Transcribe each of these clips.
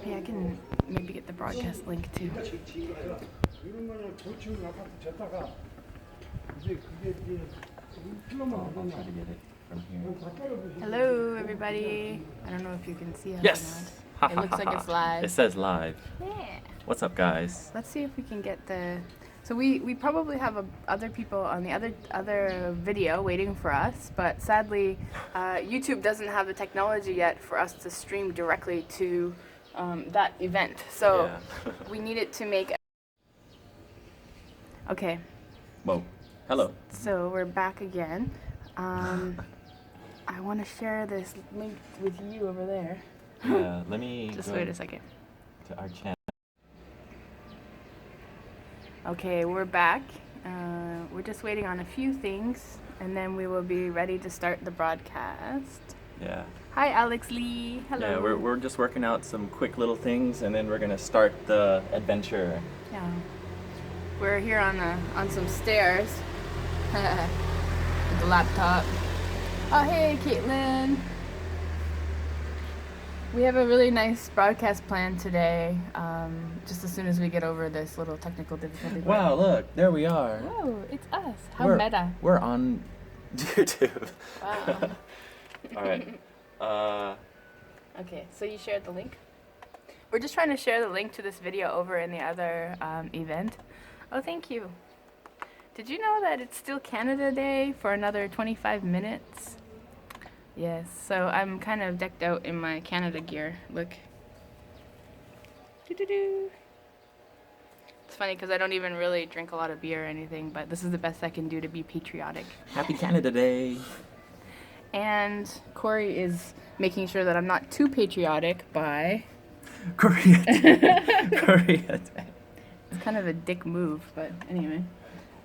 Yeah, I can maybe get the broadcast link too. 이런 거는 고층 아파트 졌다가 이제 그게 이제 필요만 I'll try to get it from here. Hello, everybody. I don't know if you can see us Yes. or not. It looks like it's live. It says live. Yeah. What's up, guys? Let's see if we can get the. So we probably have other people on the other video waiting for us, but sadly, YouTube doesn't have the technology yet for us to stream directly to that event. So Yeah. we needed to make. Okay. Whoa. Hello. So we're back again. I want to share this link with you over there. Yeah, let me Just go wait a second. to our channel. Okay, we're back. We're just waiting on a few things, and then we will be ready to start the broadcast. Yeah. Hi, Alex Lee. Hello. Yeah, we're just working out some quick little things, and then we're gonna start the adventure. Yeah. We're here on some stairs with the laptop. Oh, hey, Caitlin. We have a really nice broadcast plan today, just as soon as we get over this little technical difficulty. Wow, look, there we are. Whoa, it's us. How we're, meta. We're on YouTube. Wow. All right. Okay, so you shared the link? We're just trying to share the link to this video over in the other event. Oh, thank you. Did you know that it's still Canada Day for another 25 minutes? Yes, so I'm kind of decked out in my Canada gear. Look. Doo-doo-doo. It's funny because I don't even really drink a lot of beer or anything, but this is the best I can do to be patriotic. Happy Canada Day. And Corey is making sure that I'm not too patriotic by... Korea Day. Korea Day. It's kind of a dick move, but anyway.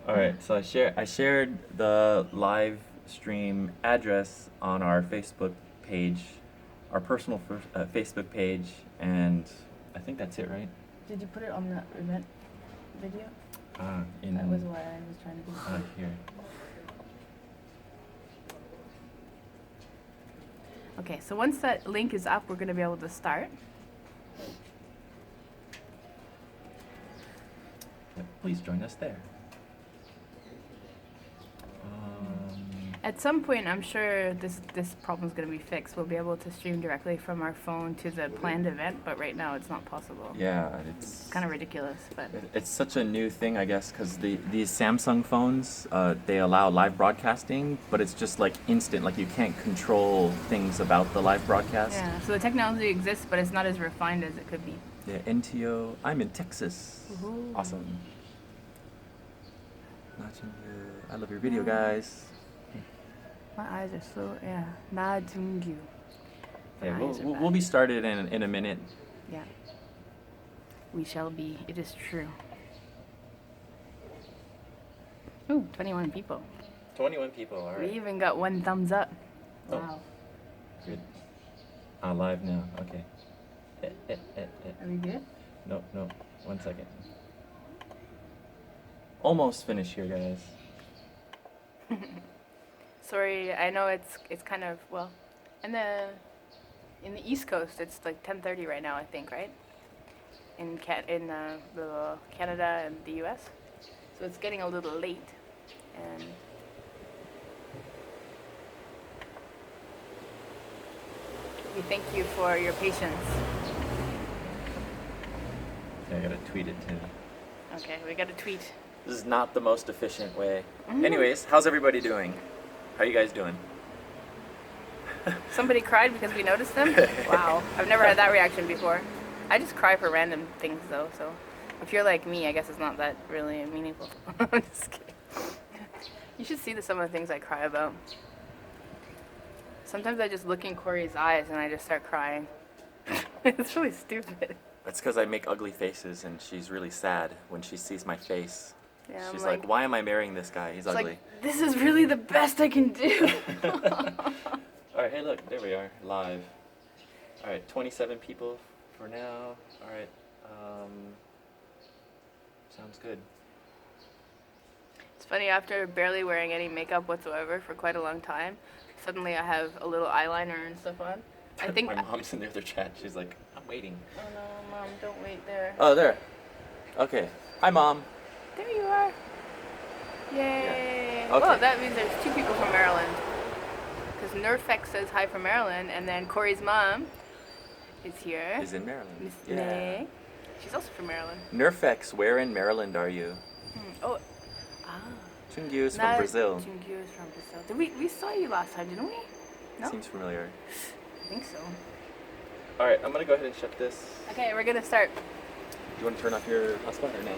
All right, so I shared the live stream address on our Facebook page, our personal Facebook page, and I think that's it, right? Did you put it on the event video? In That was what I was trying to do. here. Okay, so once that link is up, we're going to be able to start. Please join us there. At some point, I'm sure this problem is going to be fixed. We'll be able to stream directly from our phone to the planned event, but right now it's not possible. Yeah, it's Kind of ridiculous, but it's such a new thing, I guess, because these Samsung phones, they allow live broadcasting, but it's just like instant. Like you can't control things about the live broadcast. yeah. So the technology exists, but it's not as refined as it could be. Yeah, NTO. I'm in Texas. Woohoo. Awesome. I love your video, guys. My eyes are so Na Jungyu. Yeah, My eyes are we'll be started in a minute. Yeah. We shall be. It is true. Ooh, 21 people. 21 people. All We even got 1 thumbs up. Oh. Wow. Good. Live now. Okay. Are we good? No. 1 second. Almost finished here, guys. Sorry, I know it's kind of, well, in the East Coast it's like 10:30 right now, I think, right? In the Canada and the US, so it's getting a little late, and we thank you for your patience. Yeah, I gotta tweet it too. Okay, we got a tweet. This is not the most efficient way. Anyways, how's everybody doing? How you guys doing? Somebody cried because we noticed them? Wow, I've never had that reaction before. I just cry for random things though, so if you're like me, I guess it's not that really meaningful. I'm just kidding. You should see some of the things I cry about. Sometimes I just look in Corey's eyes and I just start crying. It's really stupid. That's because I make ugly faces and she's really sad when she sees my face. Yeah, She's I'm like, why am I marrying this guy? He's it's ugly. like, this is really the best I can do. Alright, hey look, there we are, live. Alright, 27 people for now. Alright, sounds good. It's funny, after barely wearing any makeup whatsoever for quite a long time, suddenly I have a little eyeliner and stuff on. I think my mom's in the other chat, she's like, I'm waiting. Oh no, Mom, don't wait there. Oh, there. Okay. Hi, Mom. There you are. Yay. Yeah. Okay. Oh, that means there's two people from Maryland. Because Nerfex says hi from Maryland, and then Corey's mom is here. Is in Maryland. Miss Yeah. May. She's also from Maryland. Nerfex, where in Maryland are you? Oh, Chungyu is from not Brazil. Jungyu is from Brazil. We saw you last time, didn't we? No? Seems familiar. I think so. All right, I'm gonna go ahead and shut this. Okay, we're gonna start. Do you want to turn off your hotspot or no?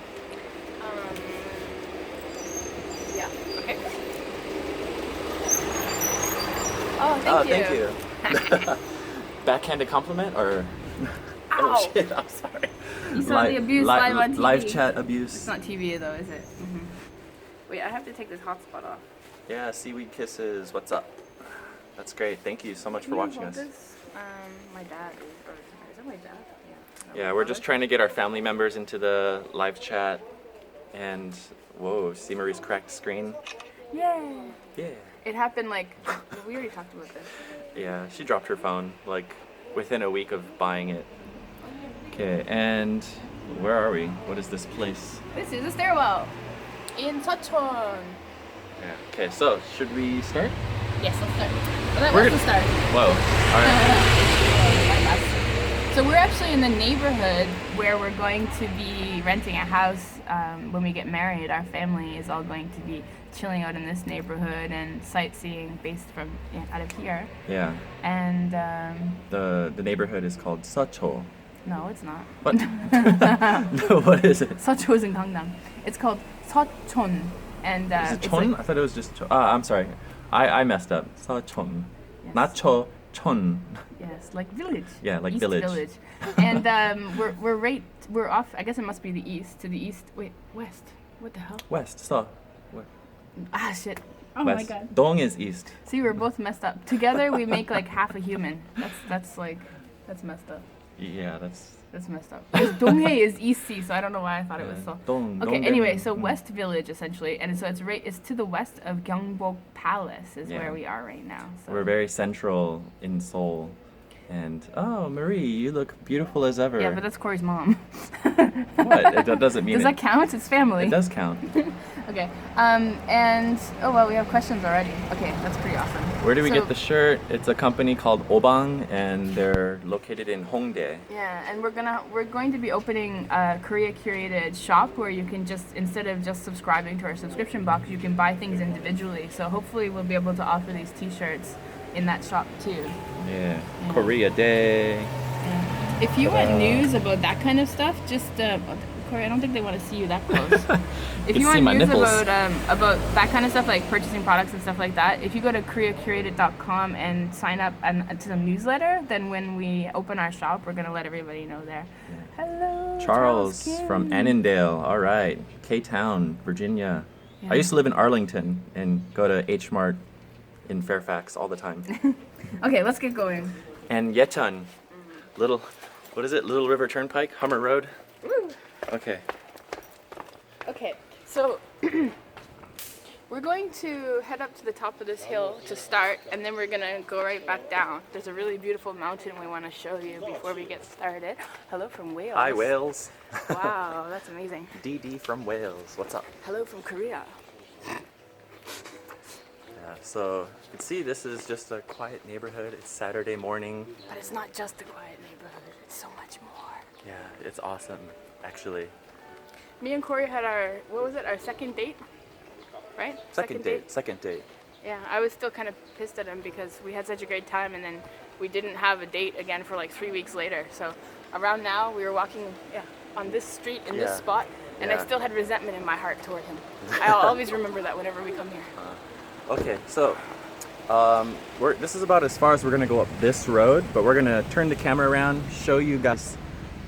Yeah. Okay. Oh, thank you. Thank you. Backhanded compliment or? Ow. Oh shit! I'm sorry. You saw the abuse live on TV. Live chat abuse. It's not TV though, is it? Wait, I have to take this hotspot off. Yeah, seaweed kisses. What's up? That's great. Thank you so much for You watching want us. this? My dad is. Or is it my dad? Yeah. Yeah, we're just trying to get our family members into the live chat. And whoa, see Marie's cracked screen. Yay! Yeah. It happened like we already talked about this. Yeah, she dropped her phone like within a week of buying it. Okay, and where are we? What is this place? This is a stairwell in Seochon. Yeah. Okay, so should we start? Yes, let's start. Well, We're let's start. Whoa. All right. So we're actually in the neighborhood where we're going to be renting a house when we get married. Our family is all going to be chilling out in this neighborhood and sightseeing based from out of here. Yeah. And The neighborhood is called Seocho. no, it's not. What? No, what is it? Seocho is in Gangnam. It's called Seochon. And Is it it's Chon? like- I thought it was just Cho. I'm sorry. I messed up. Seochon. Yes. Not Cho, Chon. Yes, like village. Yeah, like East village. And we're off. I guess it must be the east to the east. Wait, west. What the hell? West. So. Ah, shit. Oh West. my god. Dong is east. See, we're both messed up. Together, we make like half a human. That's messed up. Yeah, that's. That's messed up. Because Donghae is East Sea, so I don't know why I thought it was so. Dong. Okay, Dong anyway, Daemun. so West Village essentially, and so it's to the west of Gyeongbok Palace is Yeah. where we are right now. So. We're very central in Seoul. And oh, Marie, you look beautiful as ever. Yeah, but that's Corey's mom. What? That doesn't mean Does it. that count? It's family. It does count. Okay. And oh well, we have questions already. Okay, that's pretty awesome. Where do we So- get the shirt? It's a company called Obang, and they're located in Hongdae. Yeah, and we're going to be opening a Korea curated shop where you can just instead of just subscribing to our subscription box, you can buy things individually. So hopefully we'll be able to offer these T-shirts in that shop too. Yeah. Korea Day. Yeah. If you want news about that kind of stuff, just Corey, I don't think they want to see you that close. If you can see want my news nipples. about that kind of stuff, like purchasing products and stuff like that, if you go to koreacurated.com and sign up to the newsletter, then when we open our shop, we're gonna let everybody know there. Hello, Charles Kim. from Annandale. All right. K-Town, Virginia. Yeah. I used to live in Arlington and go to H Mart in Fairfax all the time. Okay, let's get going. And Yecheon, what is it? Little River Turnpike, Hummer Road. Woo. Okay. Okay, so we're going to head up to the top of this hill to start, and then we're gonna go right back down. There's a really beautiful mountain we want to show you before we get started. Hello from Wales. Hi, Wales. Wow, that's amazing. DD from Wales. What's up? Hello from Korea. Yeah, so you can see this is just a quiet neighborhood. It's Saturday morning. But it's not just a quiet neighborhood, it's so much more. Yeah, it's awesome, actually. Me and Corey had our second date? Right? Second date. Yeah, I was still kind of pissed at him because we had such a great time and then we didn't have a date again for like 3 weeks later. So around now we were walking on this street in this Yeah. spot and I Yeah. still had resentment in my heart toward him. I'll always remember that whenever we come here. Okay, so this is about as far as we're gonna go up this road, but we're gonna turn the camera around, show you guys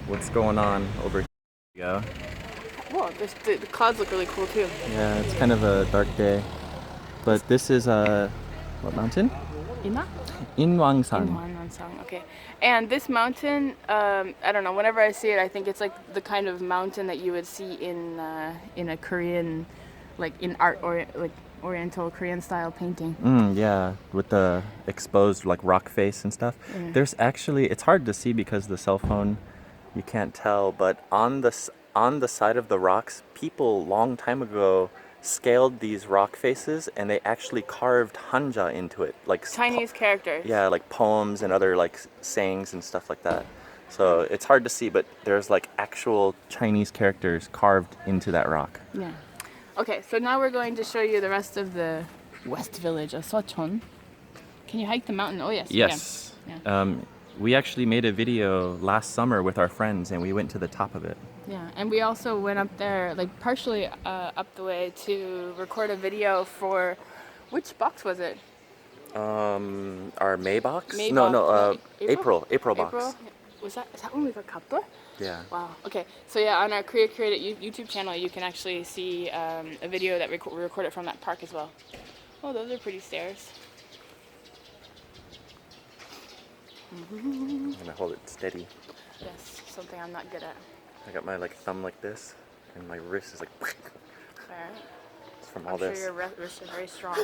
what's going on over here. There you go. Whoa, the clouds look really cool too. Yeah, it's kind of a dark day, but this is what mountain? Ina? Inwangsan. Song. Okay. And this mountain, I don't know, whenever I see it, I think it's like the kind of mountain that you would see in a Korean, like in art or like Oriental Korean style painting. Yeah, with the exposed like rock face and stuff. Yeah. There's actually, it's hard to see because the cell phone, you can't tell, but on the side of the rocks, people long time ago scaled these rock faces and they actually carved hanja into it, like Chinese characters. yeah, like poems and other like sayings and stuff like that. So it's hard to see, but there's like actual Chinese characters carved into that rock. Yeah. Okay, so now we're going to show you the rest of the West Village of Seochon. Can you hike the mountain? Oh yes. you Yes. can. Yeah. We actually made a video last summer with our friends and we went to the top of it. Yeah, and we also went up there, like partially up the way to record a video for, which box was it? Our May box? May No, box, no, April? April box. April? Is that when we got Kaptor? Yeah. Wow. Okay. So yeah, on our Korea Created YouTube channel, you can actually see a video that we recorded from that park as well. Oh, those are pretty stairs. I'm gonna hold it steady. Yes, something I'm not good at. I got my like thumb like this, and my wrist is like Alright. it's from I'm all sure this. your wrists are very strong.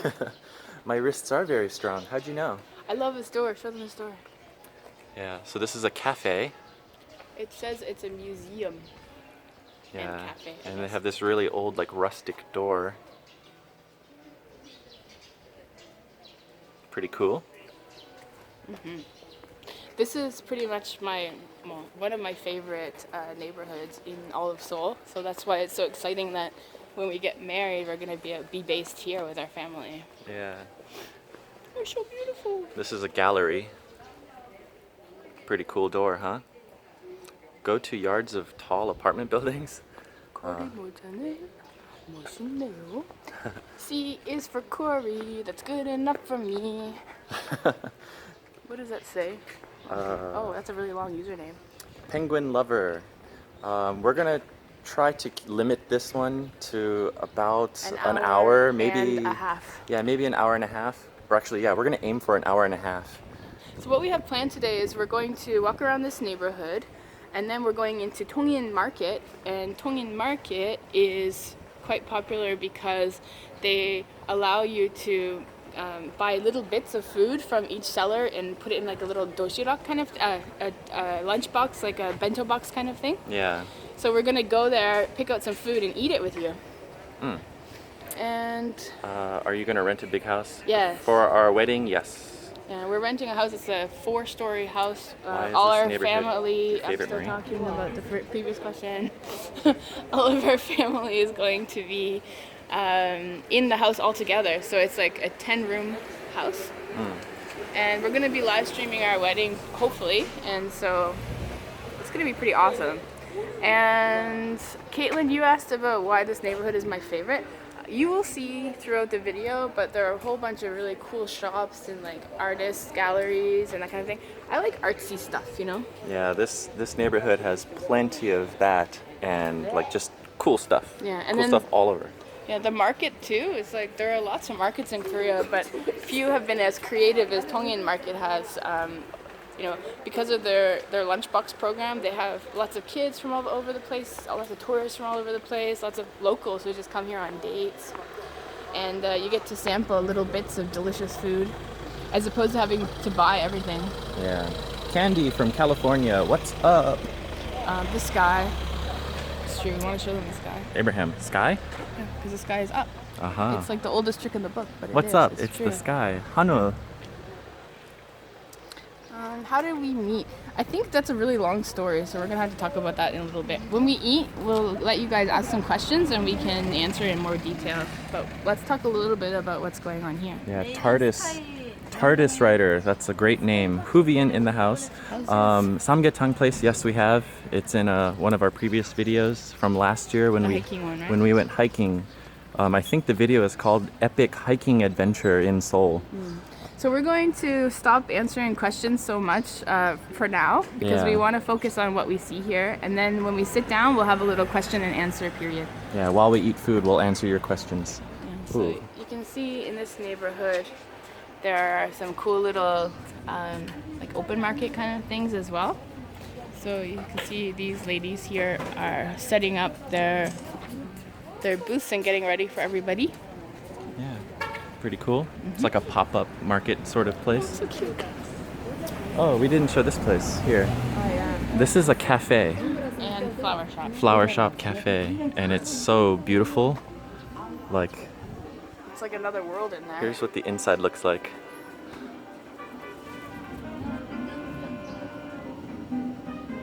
My wrists are very strong. How'd you know? I love this door. Show them this door. Yeah. So this is a cafe. It says it's a museum. Yeah. cafe, I And they guess. have this really old like rustic door. Pretty cool. This is pretty much one of my favorite neighborhoods in all of Seoul. So that's why it's so exciting that when we get married, we're gonna be based here with our family. Yeah. They're so beautiful. This is a gallery. Pretty cool door, huh? Go to yards of tall apartment buildings. 거리 모자는 멋있네요. C is for Corey. That's good enough for me. What does that say? Oh, that's a really long username. Penguin lover. We're gonna try to limit this one to about an hour, maybe and a half. Yeah, maybe an hour and a half. Or actually, yeah, we're gonna aim for an hour and a half. So what we have planned today is we're going to walk around this neighborhood, and then we're going into Tongin Market. And Tongin Market is quite popular because they allow you to buy little bits of food from each seller and put it in like a little doshirak kind of a lunch box, like a bento box kind of thing. Yeah. So we're gonna go there, pick out some food, and eat it with you. And Are you gonna rent a big house? Yes. For our wedding? Yes. yeah, we're renting a house. It's a 4-story house. Why is All this our neighborhood family. your I'm favorite, still Marie? talking about the previous question. All of our family is going to be in the house all together. So it's like a 10-room house. And we're going to be live streaming our wedding, hopefully. And so it's going to be pretty awesome. And Caitlin, you asked about why this neighborhood is my favorite. You will see throughout the video, but there are a whole bunch of really cool shops and like artists, galleries, and that kind of thing. I like artsy stuff, you know? Yeah, this neighborhood has plenty of that and like just cool stuff. Yeah, and cool then stuff all over. yeah, the market too. It's like there are lots of markets in Korea, but few have been as creative as Tongin Market has. You know, because of their lunchbox program, they have lots of kids from all over the place, lots of tourists from all over the place, lots of locals who just come here on dates. And you get to sample little bits of delicious food as opposed to having to buy everything. Yeah. Candy from California. What's up? The sky. It's true. We want to show them the sky. Abraham, sky? Yeah, because the sky is up. Uh-huh. It's like the oldest trick in the book, but What's it is. up? It's It's true. the sky. Hanu. How did we meet? I think that's a really long story, so we're gonna have to talk about that in a little bit. When we eat, we'll let you guys ask some questions and we can answer in more detail. But let's talk a little bit about what's going on here. Yeah, TARDIS writer. That's a great name. Huvian in the house. Samgyetang place. Yes, we have. It's in one of our previous videos from last year when The we hiking one, right? when we went hiking. I think the video is called Epic Hiking Adventure in Seoul. So we're going to stop answering questions so much for now because we Yeah. want to focus on what we see here, and then when we sit down, we'll have a little question and answer period. Yeah, while we eat food, we'll answer your questions. Yeah, so Ooh. you can see in this neighborhood there are some cool little like open market kind of things as well. So you can see these ladies here are setting up their booths and getting ready for everybody. Yeah. Pretty cool. It's like a pop-up market sort of place. So cute. Oh, we didn't show this place. Here. Oh yeah. This is a cafe. And flower shop. Flower shop cafe. And it's so beautiful. Like, It's like another world in there. here's what the inside looks like.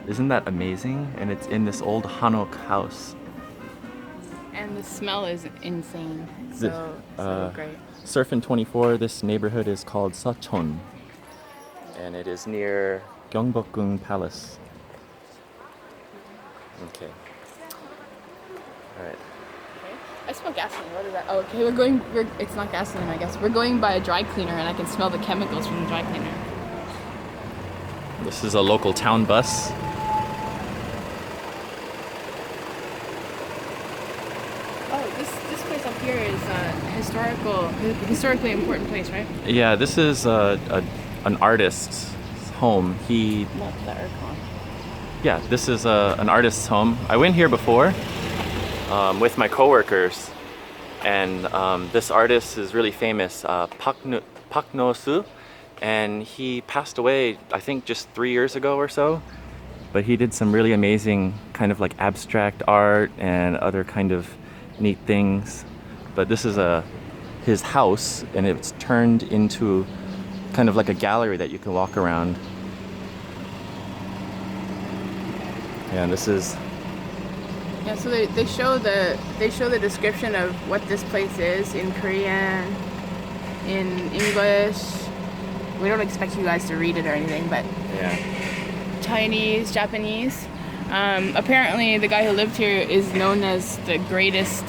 Isn't that amazing? And it's in this old Hanok house. And the smell is insane. The- So great. Surfin 24, this neighborhood is called Seochon. And it is near Gyeongbokgung Palace. Okay. Alright. I smell gasoline. What is that? Oh, okay. It's not gasoline, I guess. We're going by a dry cleaner, and I can smell the chemicals from the dry cleaner. This is a local town bus. Oh, this place up here is historically important place, right? Yeah, this is an artist's home. Not the aircon. Yeah, this is an artist's home. I went here before with my coworkers, and this artist is really famous, Park No-soo, and he passed away, I think, just 3 years ago or so. But he did some really amazing kind of like abstract art and other kind of neat things. But this is his house, and it's turned into kind of like a gallery that you can walk around. Yeah, and this is Yeah, so they show the description of what this place is in Korean, in English. We don't expect you guys to read it or anything, but yeah. Chinese, Japanese. Apparently, the guy who lived here is known as the greatest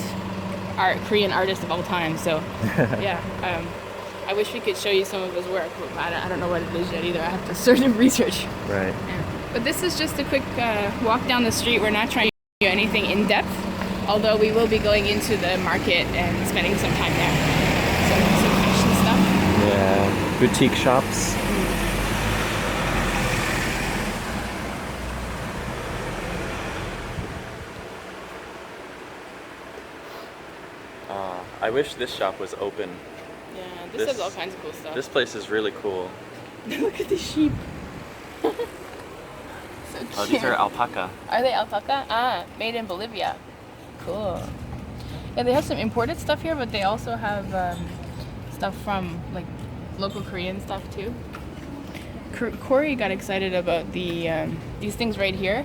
Korean artist of all time. So, yeah. I wish we could show you some of his work, but I don't know what it is yet either. I have to sort of research. Right. Yeah. But this is just a quick walk down the street. We're not trying to do anything in depth, although we will be going into the market and spending some time there. Some fashion stuff. Yeah, boutique shops. I wish this shop was open. Yeah, this has all kinds of cool stuff. This place is really cool. Look at the sheep. So cute. Oh, these are alpaca. Are they alpaca? Ah, made in Bolivia. Cool. Yeah, they have some imported stuff here, but they also have stuff from like local Korean stuff too. Corey got excited about these things right here,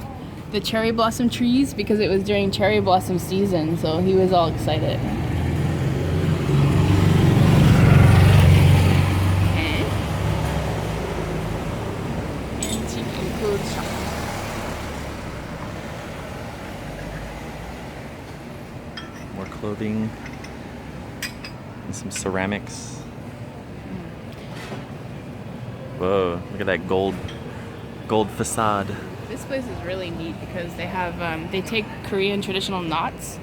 the cherry blossom trees, because it was during cherry blossom season, so he was all excited. Antique and clothes shop. More clothing and some ceramics. Whoa, look at that gold facade. This place is really neat because they have they take Korean traditional knots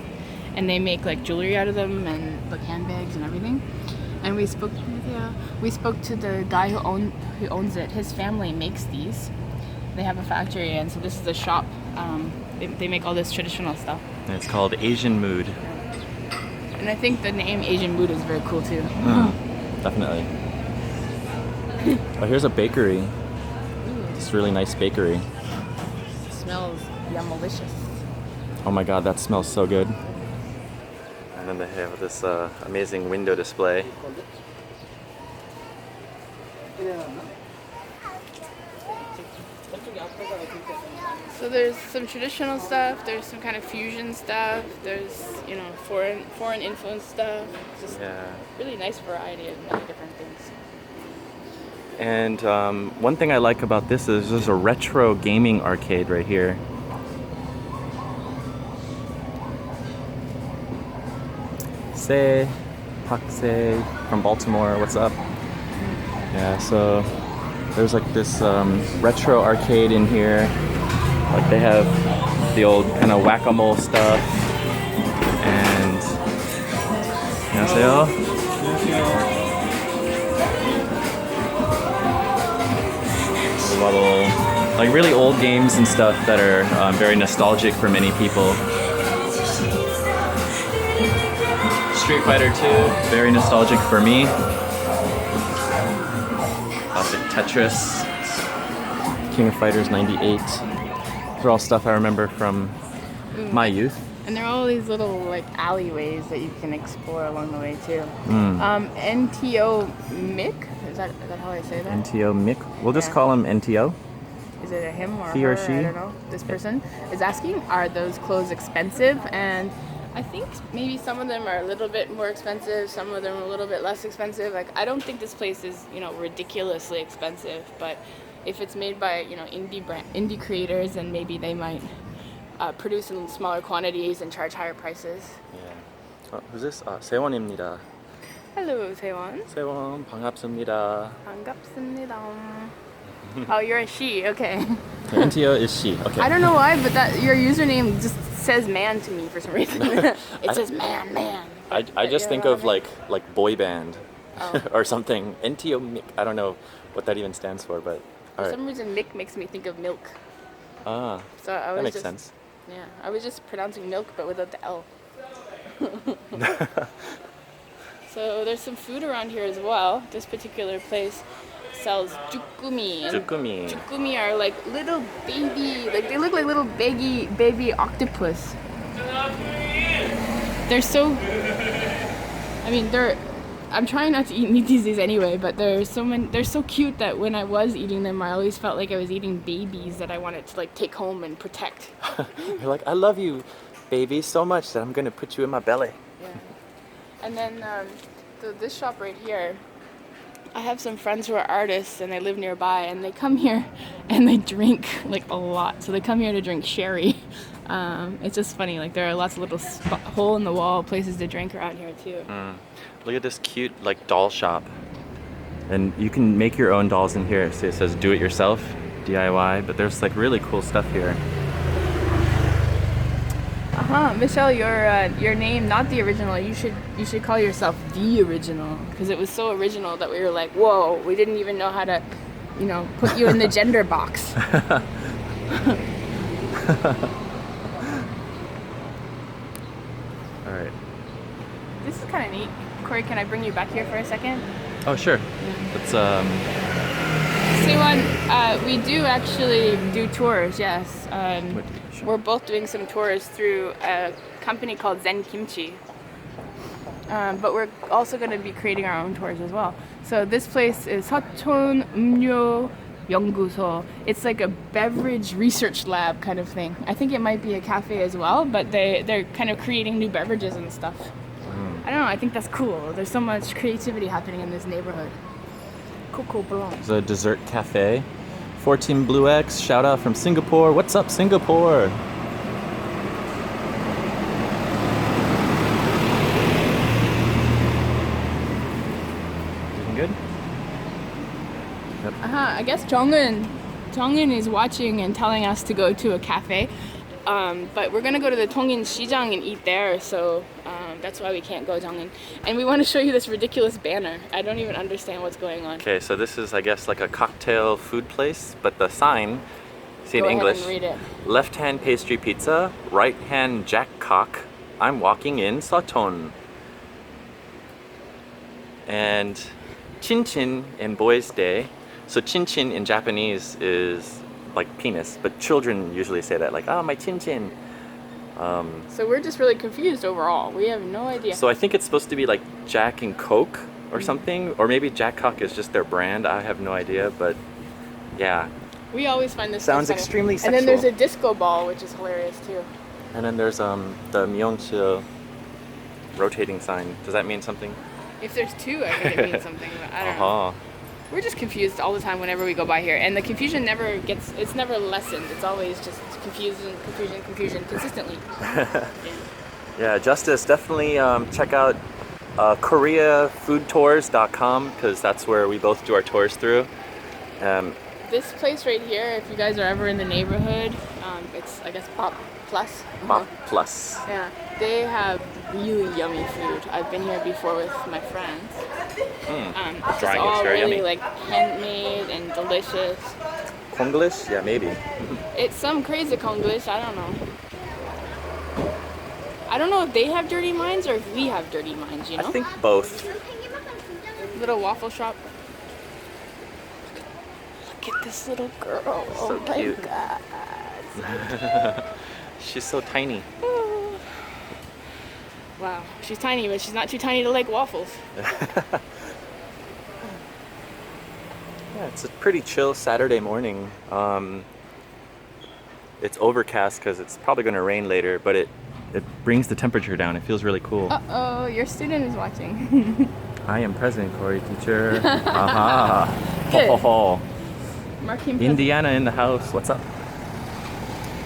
and they make like jewelry out of them and like handbags and everything. And we spoke to the guy who owns it. His family makes these. They have a factory, and so this is a shop. They make all this traditional stuff. And it's called Asian Mood. And I think the name Asian Mood is very cool too. Definitely. Oh, here's a bakery. This really nice bakery. It smells yum-malicious. Oh my god, that smells so good. And then they have this amazing window display. So there's some traditional stuff, there's some kind of fusion stuff, there's, you know, foreign influence stuff. Just really nice variety of many different things. And one thing I like about this is there's a retro gaming arcade right here. Se, Pak-se from Baltimore, what's up? Yeah, so there's like this retro arcade in here. Like they have the old kind of whack-a-mole stuff. And 안녕하세요. Like really old games and stuff that are very nostalgic for many people. Street Fighter 2, very nostalgic for me. Classic Tetris, King of Fighters 98. These are all stuff I remember from my youth. And there are all these little like alleyways that you can explore along the way too. NTO Mick, is that how I say that? NTO Mick. We'll just Yeah. call him NTO. Is it a him or He her? or she? I don't know. This person is asking, are those clothes expensive? And I think maybe some of them are a little bit more expensive, some of them are a little bit less expensive. Like I don't think this place is, ridiculously expensive, but if it's made by, indie creators, then maybe they might produce in smaller quantities and charge higher prices. Yeah. Who's this? 세원입니다. Hello, Seochon. 세원 반갑습니다. 반갑습니다. Oh, you're a she. Okay. NTO is she. Okay. I don't know why, but that your username just says man to me for some reason. It says man. I just think of like boy band or something. NTO Mick. I don't know what that even stands for, but For alright. some reason, Mick makes me think of milk. Ah, So I was that makes just, sense. Yeah, I was just pronouncing milk, but without the L. So there's some food around here as well. This particular place sells jukumi. And Jukumi. jukumi are like little baby, like they look like little baby octopus. They're so. I mean, I'm trying not to eat meat these days anyway, but they're so cute that when I was eating them, I always felt like I was eating babies that I wanted to like take home and protect. You're like, I love you, baby, so much that I'm gonna put you in my belly. Yeah. And then so this shop right here, I have some friends who are artists and they live nearby, and they come here and they drink like a lot. So they come here to drink sherry. It's just funny, like there are lots of little hole in the wall places to drink around here too. Look at this cute like doll shop. And you can make your own dolls in here. So it says do it yourself, DIY, but there's like really cool stuff here. Michelle, your name, not the original. You should call yourself the original, because it was so original that we were like, whoa, we didn't even know how to, put you in the gender box. All right. This is kind of neat. Corey, can I bring you back here for a second? Oh, sure. Let's Seoul, we do actually do tours, yes. Sure. We're both doing some tours through a company called Zen Kimchi. But we're also going to be creating our own tours as well. So this place is Seochon 음료 연구소. It's like a beverage research lab kind of thing. I think it might be a cafe as well, but they're kind of creating new beverages and stuff. I don't know, I think that's cool. There's so much creativity happening in this neighborhood. Cool, blanc. There's a dessert cafe. 14 Blue X, shout out from Singapore. What's up, Singapore? Doing good? I guess Tongin is watching and telling us to go to a cafe. But we're gonna go to the Toinsi장 and eat there, so that's why we can't go, Tongin. And we want to show you this ridiculous banner. I don't even understand what's going on. Okay, so this is, I guess, like a cocktail food place, but the sign, see in Go ahead English, and read it. left hand pastry pizza, right hand Jack Cock. I'm walking in Seochon. And chinchin in Boys' Day. So chinchin in Japanese is like penis, but children usually say that, like, oh, my chinchin. So we're just really confused overall. We have no idea. So I think it's supposed to be like Jack and Coke or something, or maybe Jack Cock is just their brand. I have no idea, but yeah. We always find this Sounds so funny. extremely And then there's sexual. a disco ball, which is hilarious too. And then there's the Myeongchi rotating sign. Does that mean something? If there's two, I think it means something, but I don't know. Uh-huh. We're just confused all the time whenever we go by here, and the confusion it's never lessened. It's always just confusion consistently. Yeah, Justice, definitely check out koreafoodtours.com, because that's where we both do our tours through. This place right here, if you guys are ever in the neighborhood, it's, I guess, Pop Plus. Pop Plus. Yeah, they have really yummy food. I've been here before with my friends. It's just Drawing all looks very really yummy. like handmade and delicious. Konglish? Yeah, maybe. It's some crazy Konglish, I don't know. I don't know if they have dirty minds or if we have dirty minds, you know? I think both. Little waffle shop. Look at this little girl. So oh cute. my god. She's so tiny. Wow, she's tiny, but she's not too tiny to like waffles. Yeah, it's a pretty chill Saturday morning. It's overcast because it's probably going to rain later, but it brings the temperature down. It feels really cool. Uh-oh, your student is watching. I am present, Corey teacher. Aha. Good. Ho, ho, ho. Mark him. Indiana in the house. What's up?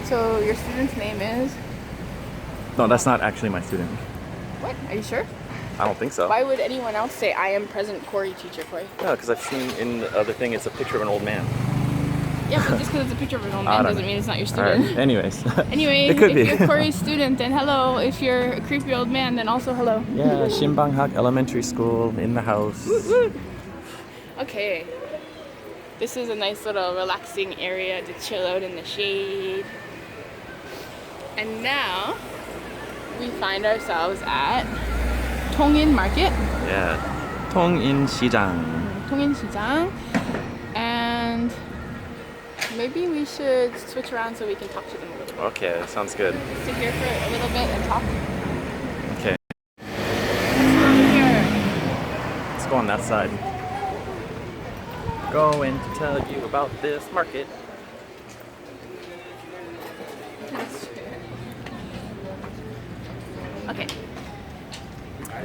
So your student's name is? No, that's not actually my student. What? Are you sure? I don't think so. Why would anyone else say I am present Corey teacher, Corey? No, because I've seen in the other thing it's a picture of an old man. Yeah, but just because it's a picture of an old I man don't doesn't know. mean it's not your All right. student. Anyways. Anyway, It could if be. you're Corey's student, then hello. If you're a creepy old man, then also hello. Yeah, Shinbanghak Elementary School in the house. Okay. This is a nice little relaxing area to chill out in the shade. And now we find ourselves at Tongin Market. Yeah. 통인시장. 통인시장. And maybe we should switch around so we can talk to them a little bit. Okay, that sounds good. Sit here for a little bit and talk. Okay, Here. let's go on that side. Going to tell you about this market. Okay,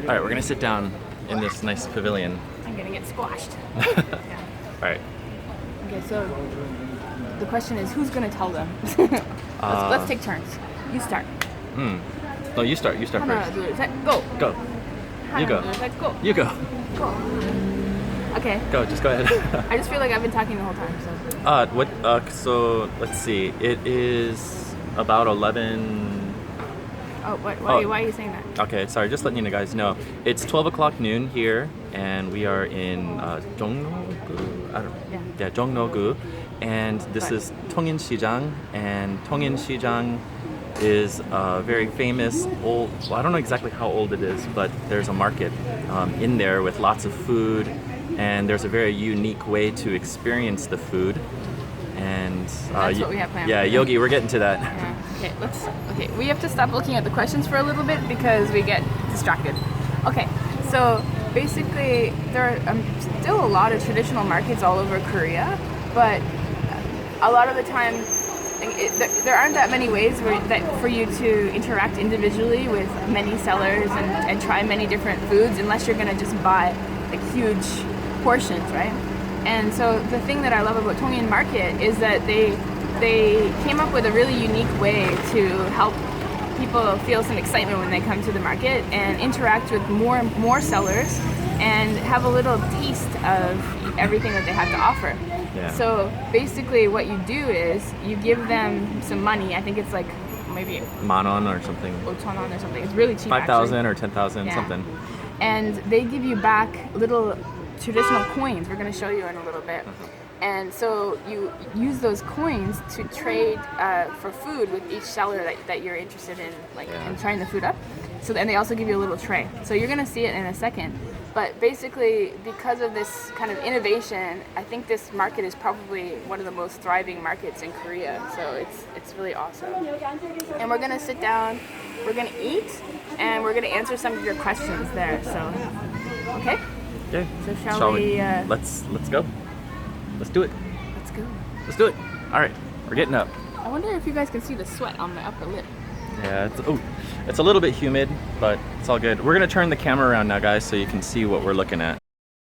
All right, we're gonna sit down in this nice pavilion. I'm gonna get squashed. All right. Okay, so the question is, who's gonna tell them? Uh, let's take turns. You start. No, you start. You start 하나, first. 둘, 셋, go. Go. 하나, You go. 둘, 셋, go. You go. Go. Okay. Go. Just go ahead. I just feel like I've been talking the whole time. So What? So let's see. It is about 11. why are you saying that? Okay, sorry. Just letting you guys know. It's 12 o'clock noon here, and we are in Jongno-gu. I don't. Yeah, Jongno-gu, and this is 통인시장, and 통인시장 is a very famous old. Well, I don't know exactly how old it is, but there's a market in there with lots of food, and there's a very unique way to experience the food. And That's what we have planned. Yeah, Yogi, we're getting to that. Yeah. Okay, we have to stop looking at the questions for a little bit because we get distracted. Okay, so basically there are still a lot of traditional markets all over Korea, but a lot of the time there aren't that many ways for you to interact individually with many sellers and try many different foods unless you're gonna just buy like huge portions, right? And so the thing that I love about Tongin Market is that they came up with a really unique way to help people feel some excitement when they come to the market and interact with more sellers and have a little taste of everything that they have to offer. Yeah. So basically what you do is you give them some money. I think it's like maybe Manon or something. 5,000 or something. It's really cheap. 5,000 or 10,000, Yeah. something. And they give you back little traditional coins. We're going to show you in a little bit. And so you use those coins to trade for food with each seller that you're interested in, in trying the food up. So then they also give you a little tray. So you're going to see it in a second. But basically, because of this kind of innovation, I think this market is probably one of the most thriving markets in Korea. So it's really awesome. And we're going to sit down, we're going to eat, and we're going to answer some of your questions there. So, okay? Okay. So shall we Let's go. Let's do it. Let's go. Let's do it. All right, we're getting up. I wonder if you guys can see the sweat on my upper lip. Yeah, it's a little bit humid, but it's all good. We're gonna turn the camera around now, guys, so you can see what we're looking at.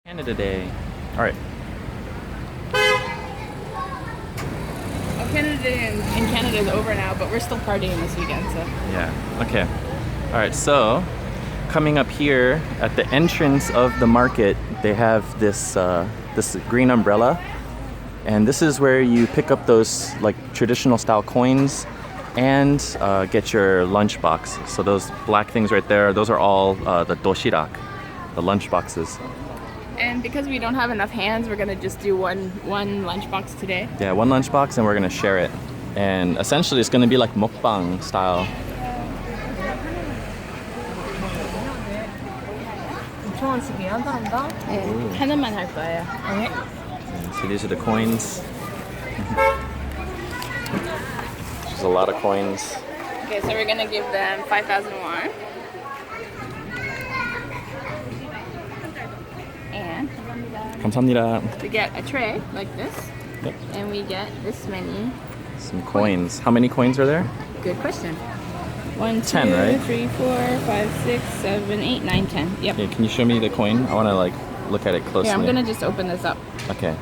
Canada Day. All right. Well, Canada Day in Canada is over now, but we're still partying this weekend, so. Yeah. Okay. All right. So, coming up here at the entrance of the market, they have this this green umbrella, and this is where you pick up those like traditional style coins and get your lunch box. So those black things right there, those are all the doshirak, the lunch boxes. And because we don't have enough hands, we're gonna just do one lunchbox today. Yeah, one lunch box, and we're gonna share it. And essentially, it's gonna be like mukbang style. 원씩이야, 사람당? 네, 하나만 할 거예요. 네. So these are the coins. There's a lot of coins. Okay, so we're gonna give them 5,000 won. And 감사합니다. we get a tray like this, Yep. and we get this many. Some coins. How many coins are there? Good question. 1, 2, 10, right? 3, 4, 5, 6, 7, 8, 9, 10. Yep. Okay, can you show me the coin? I want to like look at it closely. Here, I'm gonna just open this up. Okay.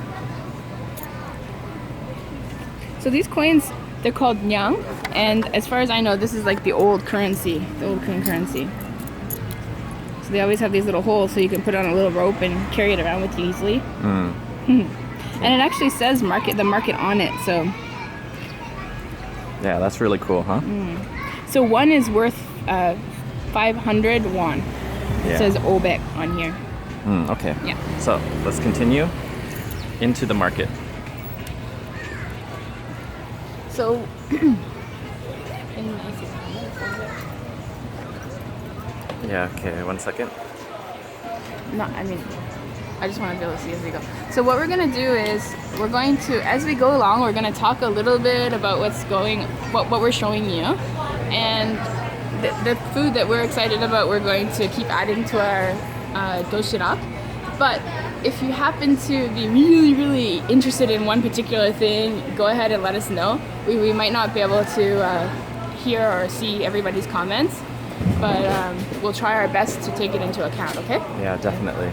So these coins, they're called nyang, and as far as I know, this is like the old currency, the old Korean currency. So they always have these little holes so you can put it on a little rope and carry it around with you easily. Mm. And it actually says the market on it. So Yeah, that's really cool, huh? so one is worth 500 won. It Yeah. says obek on here. Okay. Yeah. So let's continue into the market. So Yeah. Okay. 1 second. no, I mean, I just want to be able to see as we go. So what we're gonna do is we're going to, as we go along, we're gonna talk a little bit about what we're showing you, and the food that we're excited about. We're going to keep adding to our doshirak. But if you happen to be really, really interested in one particular thing, go ahead and let us know. We might not be able to hear or see everybody's comments, but we'll try our best to take it into account, okay? Yeah, definitely.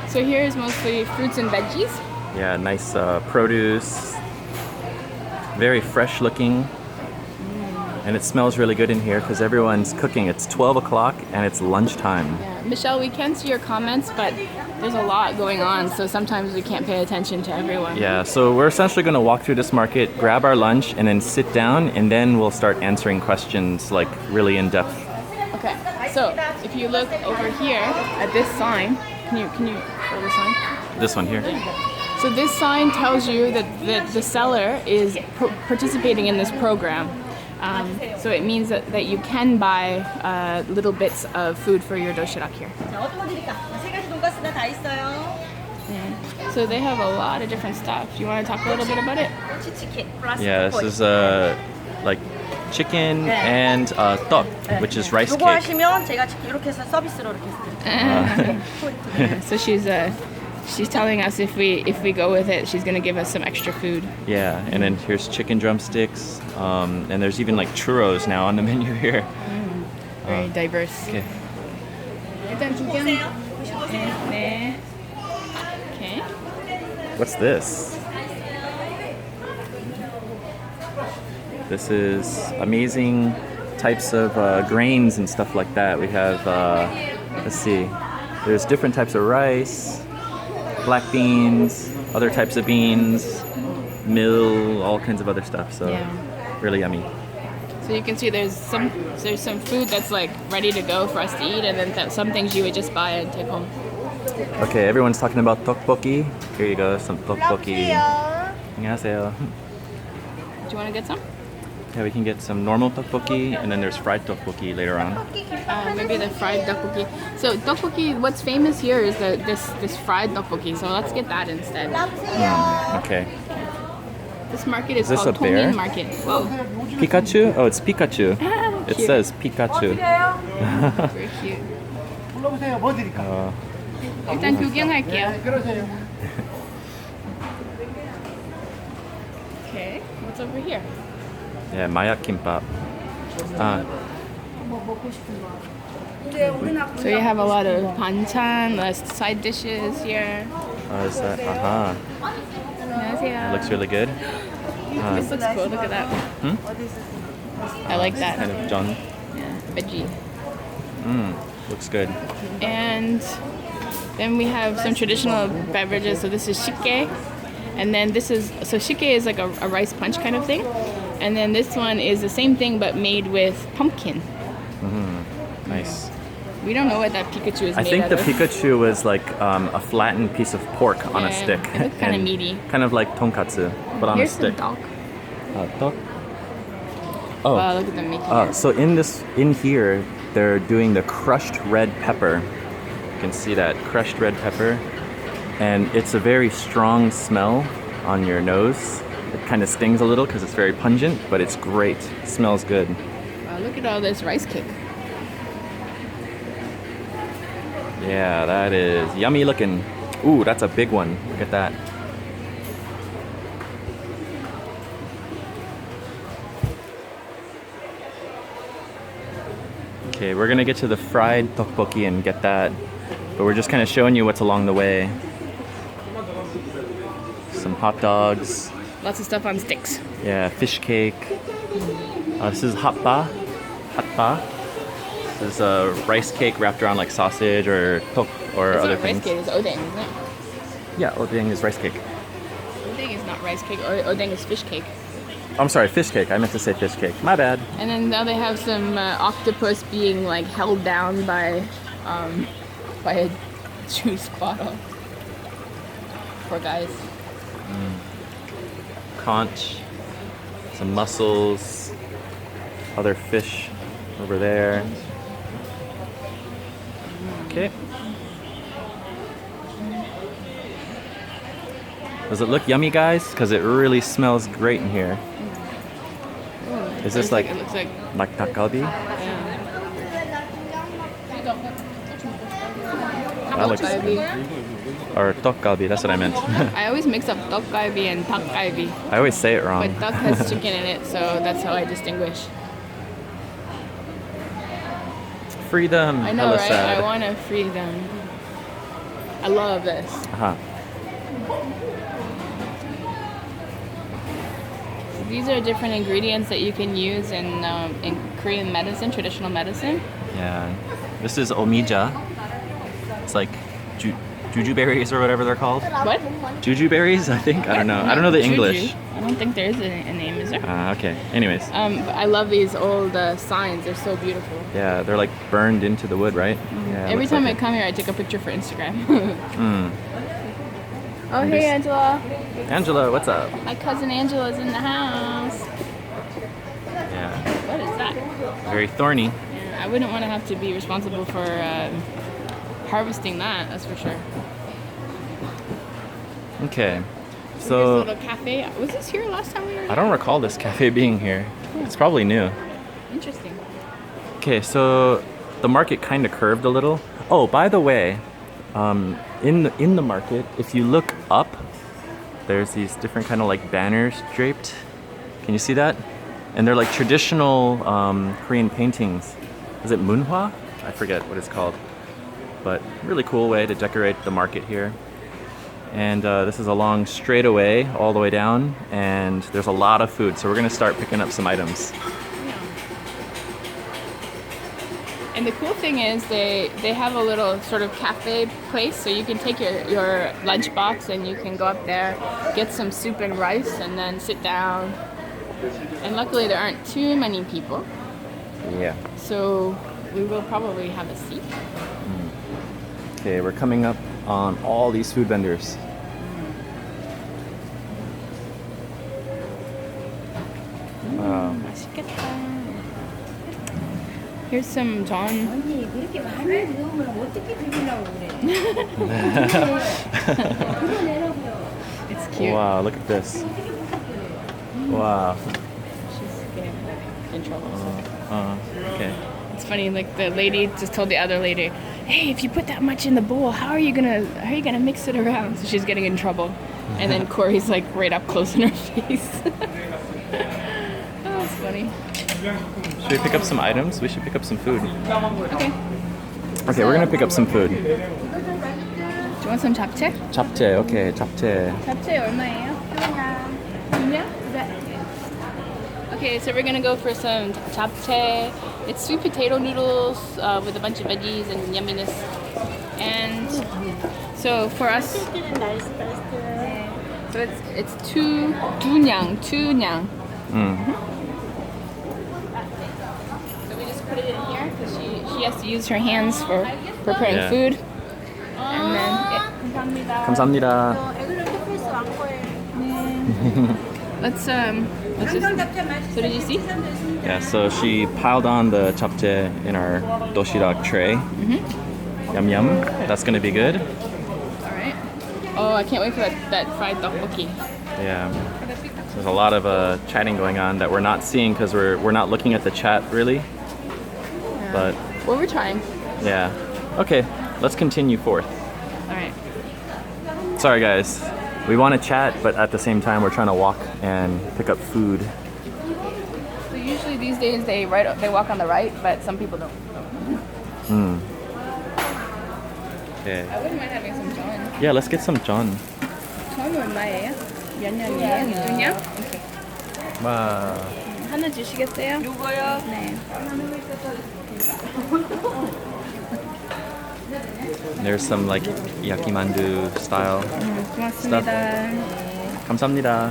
So here is mostly fruits and veggies. Yeah, nice produce. Very fresh looking. And it smells really good in here because everyone's cooking. It's 12 o'clock and it's lunchtime. Yeah. Michelle, we can see your comments, but there's a lot going on, so sometimes we can't pay attention to everyone. Yeah, so we're essentially going to walk through this market, grab our lunch, and then sit down, and then we'll start answering questions like really in depth. Okay, so if you look over here at this sign, can you show the sign? This one here. So this sign tells you that the seller is participating in this program. So it means that you can buy little bits of food for your doshirak here. 어떤 거 드릴까? 세 가지 돈가스나 다 있어요. Yeah. So they have a lot of different stuff. Do you want to talk a little bit about it? 치치킨 플러스 Yeah, this is like chicken and 떡, which is rice 요거 cake. 하시면 제가 이렇게 해서 서비스로 이렇게 해드릴게요. Yeah, so she's telling us if we go with it, she's gonna give us some extra food. Yeah, and then here's chicken drumsticks, and there's even like churros now on the menu here. Very diverse. Okay. 일단 구경. 네. Okay. What's this? This is amazing types of grains and stuff like that. We have, let's see, there's different types of rice, black beans, other types of beans, mill, all kinds of other stuff. So Yeah. really yummy. So you can see there's some food that's like ready to go for us to eat, and then some things you would just buy and take home. Okay, everyone's talking about tteokbokki. Here you go, some tteokbokki. 안녕하세요. Do you want to get some? Yeah, we can get some normal tteokbokki, and then there's fried tteokbokki later on. Maybe the fried tteokbokki. So tteokbokki, what's famous here is this fried tteokbokki. So let's get that instead. Okay. This market is this called a bear? Tongin Market. Whoa, Pikachu? Oh, it's Pikachu. It Cute. says Pikachu. very cute. 불러보세요. 뭐 드릴까? 일단 구경할게요. 네, 그러세요. Okay, what's over here? Yeah, mayak kimbap. So you have a lot of banchan, side dishes here. Is that? Aha. 안녕하세요. Looks really good. This looks cool. Look at that. I like that. Kind of John. Yeah, veggie. Looks good. And then we have some traditional beverages. So this is shike. And then shike is like a rice punch kind of thing. And then this one is the same thing but made with pumpkin. Nice. We don't know what that Pikachu is I made think out the of. Pikachu was like a flattened piece of pork on a Yeah, stick. it looked kinda And meaty. Kind of like tonkatsu, but on Here's a stick. some dog. Dog? Oh. Wow, look at them making it. So in here, they're doing the crushed red pepper. can see that crushed red pepper. And it's a very strong smell on your nose. It kind of stings a little because it's very pungent, but it's great. It smells good. Wow, look at all this rice cake. Yeah, that is yummy looking. Ooh, that's a big one. Look at that. Okay, we're gonna get to the fried tteokbokki and get that, but we're just kind of showing you what's along the way. Some hot dogs. Lots of stuff on sticks. Yeah, fish cake. This is hatba. Hatba. This is a rice cake wrapped around like sausage or tok or It's other not things. rice cake, it's odeng, isn't it? Yeah, odeng is rice cake. Odeng is not rice cake, odeng is fish cake. I'm sorry, fish cake. I meant to say fish cake. My bad. And then now they have some octopus being like held down by a juice bottle. Poor guys. Conch, some mussels, other fish over there. Okay. Does it look yummy, guys? Because it really smells great in here. Is this like It looks like 닭갈bi? yeah. That looks Tteokgalbi. or tteokgalbi. That's what I meant. I always mix up tteokgalbi and 닭galbi, I always say it wrong. but duck has chicken in it, so that's how I distinguish. Free them. I know, Hella right? sad. I want to free them. I love this. Uh-huh. These are different ingredients that you can use in Korean medicine, traditional medicine. Yeah. This is omija. It's like juju berries or whatever they're called. What? Juju berries, I think. I don't know. I don't know the Juju. English. I don't think there is a name, is there? Okay. Anyways. But I love these old signs. They're so beautiful. Yeah, they're like burned into the wood, right? Yeah. Every looks time like I come here, I take a picture for Instagram. Mm. Oh, hey, Angela. Angela, what's up? My cousin Angela's in the house. Yeah. What is that? Very thorny. Yeah, I wouldn't want to have to be responsible for harvesting that, that's for sure. Okay. This So little cafe. Was this here last time we were here? I don't recall this cafe being here. It's probably new. Interesting. Okay, so the market kind of curved a little. Oh, by the way, in the market, if you look up, there's these different kind of like banners draped. Can you see that? And they're like traditional Korean paintings. Is it munhwa? I forget what it's called. But really cool way to decorate the market here. And this is a long straightaway all the way down, and there's a lot of food. So we're gonna start picking up some items. And the cool thing is they have a little sort of cafe place, so you can take your lunch box and you can go up there, get some soup and rice, and then sit down. And luckily there aren't too many people, Yeah. so we will probably have a seat. Okay, we're coming up on all these food vendors. Wow. 맛있겠다. Here's some John. 언니 그렇게 많이 넣으면 어떻게 비비려고 그래? It's cute. Wow, look at this. Wow. She's getting in trouble. Okay. It's funny, like the lady just told the other lady, "Hey, if you put that much in the bowl, how are you gonna mix it around?" So she's getting in trouble, and then Corey's like right up close in her face. Oh, that's funny. Should we pick up some items? We should pick up some food. Okay. Okay, we're gonna pick up some food. Do you want some japchae? 잡채, okay, 잡채. 잡채 얼마예요? 그냥? Okay, so we're gonna go for some japchae. It's sweet potato noodles with a bunch of veggies and yumminess. And so for us, so it's two nyang. So we just put it in here because she has to use her hands for preparing Yeah. food. And then 감사합니다. let's just. So did you see? Yeah, so she piled on the japchae in our doshirak tray. Yum yum. That's gonna be good. All right. Oh, I can't wait for that fried tteokbokki. Yeah. There's a lot of chatting going on that we're not seeing because we're not looking at the chat really. Yeah. But Well, we're trying. yeah. Okay, let's continue forth. All right. Sorry guys. We want to chat, but at the same time we're trying to walk and pick up food. So usually these days they walk on the right, but some people don't. Okay. I wouldn't mind having some John. Yeah, let's get some John. 처음이 얼마예요? 몇 년이에요? 6년? 오케이. Wow. 하나 주시겠어요? 요거요? 네. There's some like yakimandu style. 고맙습니다. 감사합니다.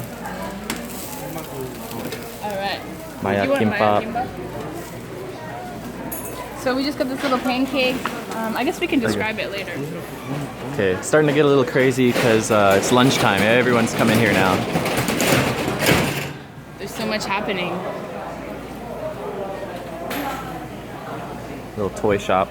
Alright. Maya You want kimbap. kimbap? So we just got this little pancake. I guess we can describe it later. Okay, starting to get a little crazy because it's lunchtime. Everyone's coming here now. There's so much happening. Little toy shop.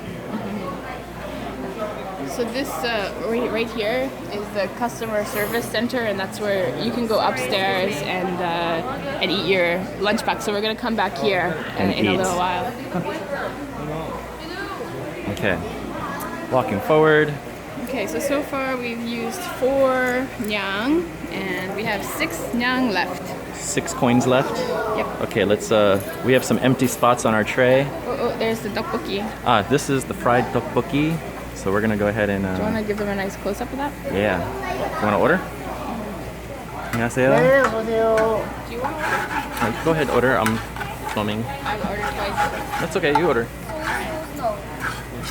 So this right here is the customer service center, and that's where you can go upstairs and eat your lunch back. So we're gonna come back here And in a eat. little while. Okay, walking forward. Okay, so far we've used 4 nyang, and we have 6 nyang left. 6 coins left. Yep. Okay, let's. We have some empty spots on our tray. Oh, there's the tteokbokki. This is the fried tteokbokki. So we're gonna go ahead and. Do you want to give them a nice close up of that? Yeah. You wanna order? 안녕하세요. 네, 오세요. Do you want to order? Go ahead, order. I'm filming. I'll order twice. That's okay. You order.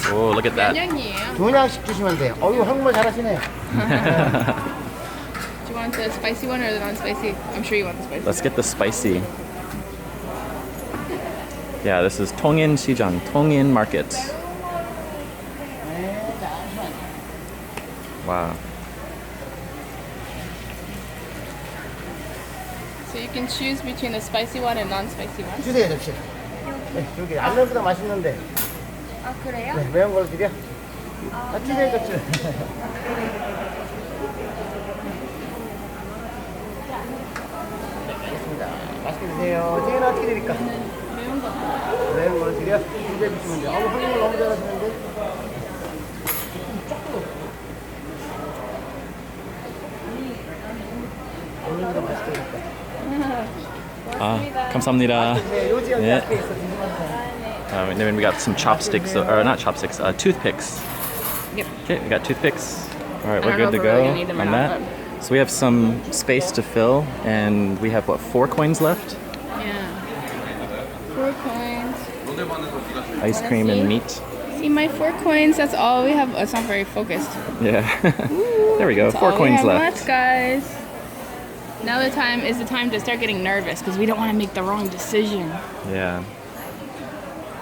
Oh, look at 몇 that. nyang이에요? 2냥씩 주시면 돼요. 어유 한국말 잘하시네. Do you want the spicy one or the non-spicy? I'm sure you want the spicy. Let's get the spicy. Yeah, this is 통인시장, Tongin Market. Wow. So you can choose between the spicy one and non-spicy one. 주세요, 접시. 네, 여기 알면보다 맛있는데. 아 그래요? 네, 매운 걸로 드려. 주세요, 접시. 알겠습니다. 맛있게 드세요. 지금 어떻게 드릴까? 매운 거. 매운 걸로 드려. 준비해 주시면 돼요. 한국말 너무 잘하시는데. 오늘도 맛있게 드릴까? 감사합니다. 네, 요지 여기 네. 앞에 있어. 궁금한 And then we got some chopsticks, or not chopsticks, toothpicks. Yep. Okay, we got toothpicks. All right, I we're don't know good to if we're really go gonna need them or on not, that. So we have some space to fill, and we have what, 4 coins left? Yeah. 4 coins. Ice cream and meat. See my 4 coins. That's all we have. It's not very focused. Yeah. There we go. That's 4 all coins we have left. guys. Now the time is the time to start getting nervous because we don't want to make the wrong decision. Yeah.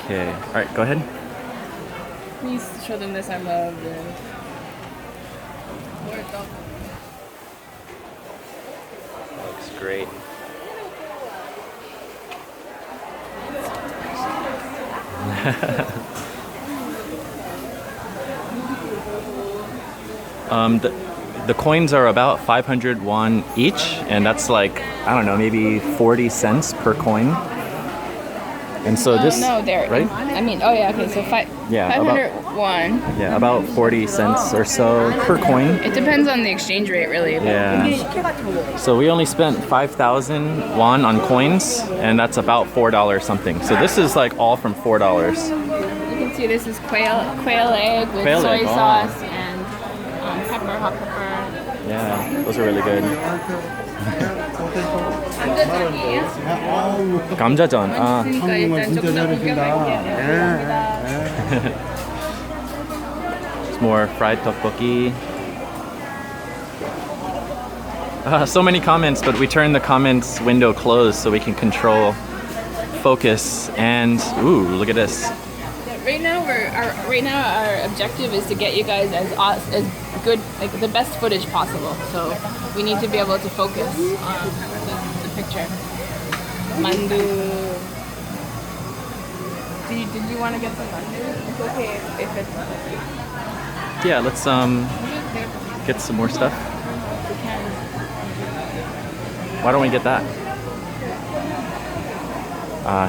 Okay. All right, go ahead. Please show them this. I love this. Looks great. The coins are about 500 won each, and that's like, I don't know, maybe 40 cents per coin. And so this, no, they're right? I mean, oh yeah, okay. So Yeah, 501. Yeah, about 40 cents or so per coin. It depends on the exchange rate, really. but- Yeah. So we only spent 5,000 won on coins, and that's about $4 something. So this is like all from $4. You can see this is quail egg with Quail soy egg, oh. sauce and pepper, hot pepper. Yeah, those are really good. 감자전. 그러니까 일단 조금 더 구경할게요. It's more fried tteokbokki. So many comments, but we turned the comments window closed so we can control focus. And ooh, look at this. Right now, our objective is to get you guys as good, like the best footage possible. So we need to be able to focus on the picture. Mandu. Did you want to get some mandu? It's okay if it's. Yeah, let's get some more stuff. We can. Why don't we get that?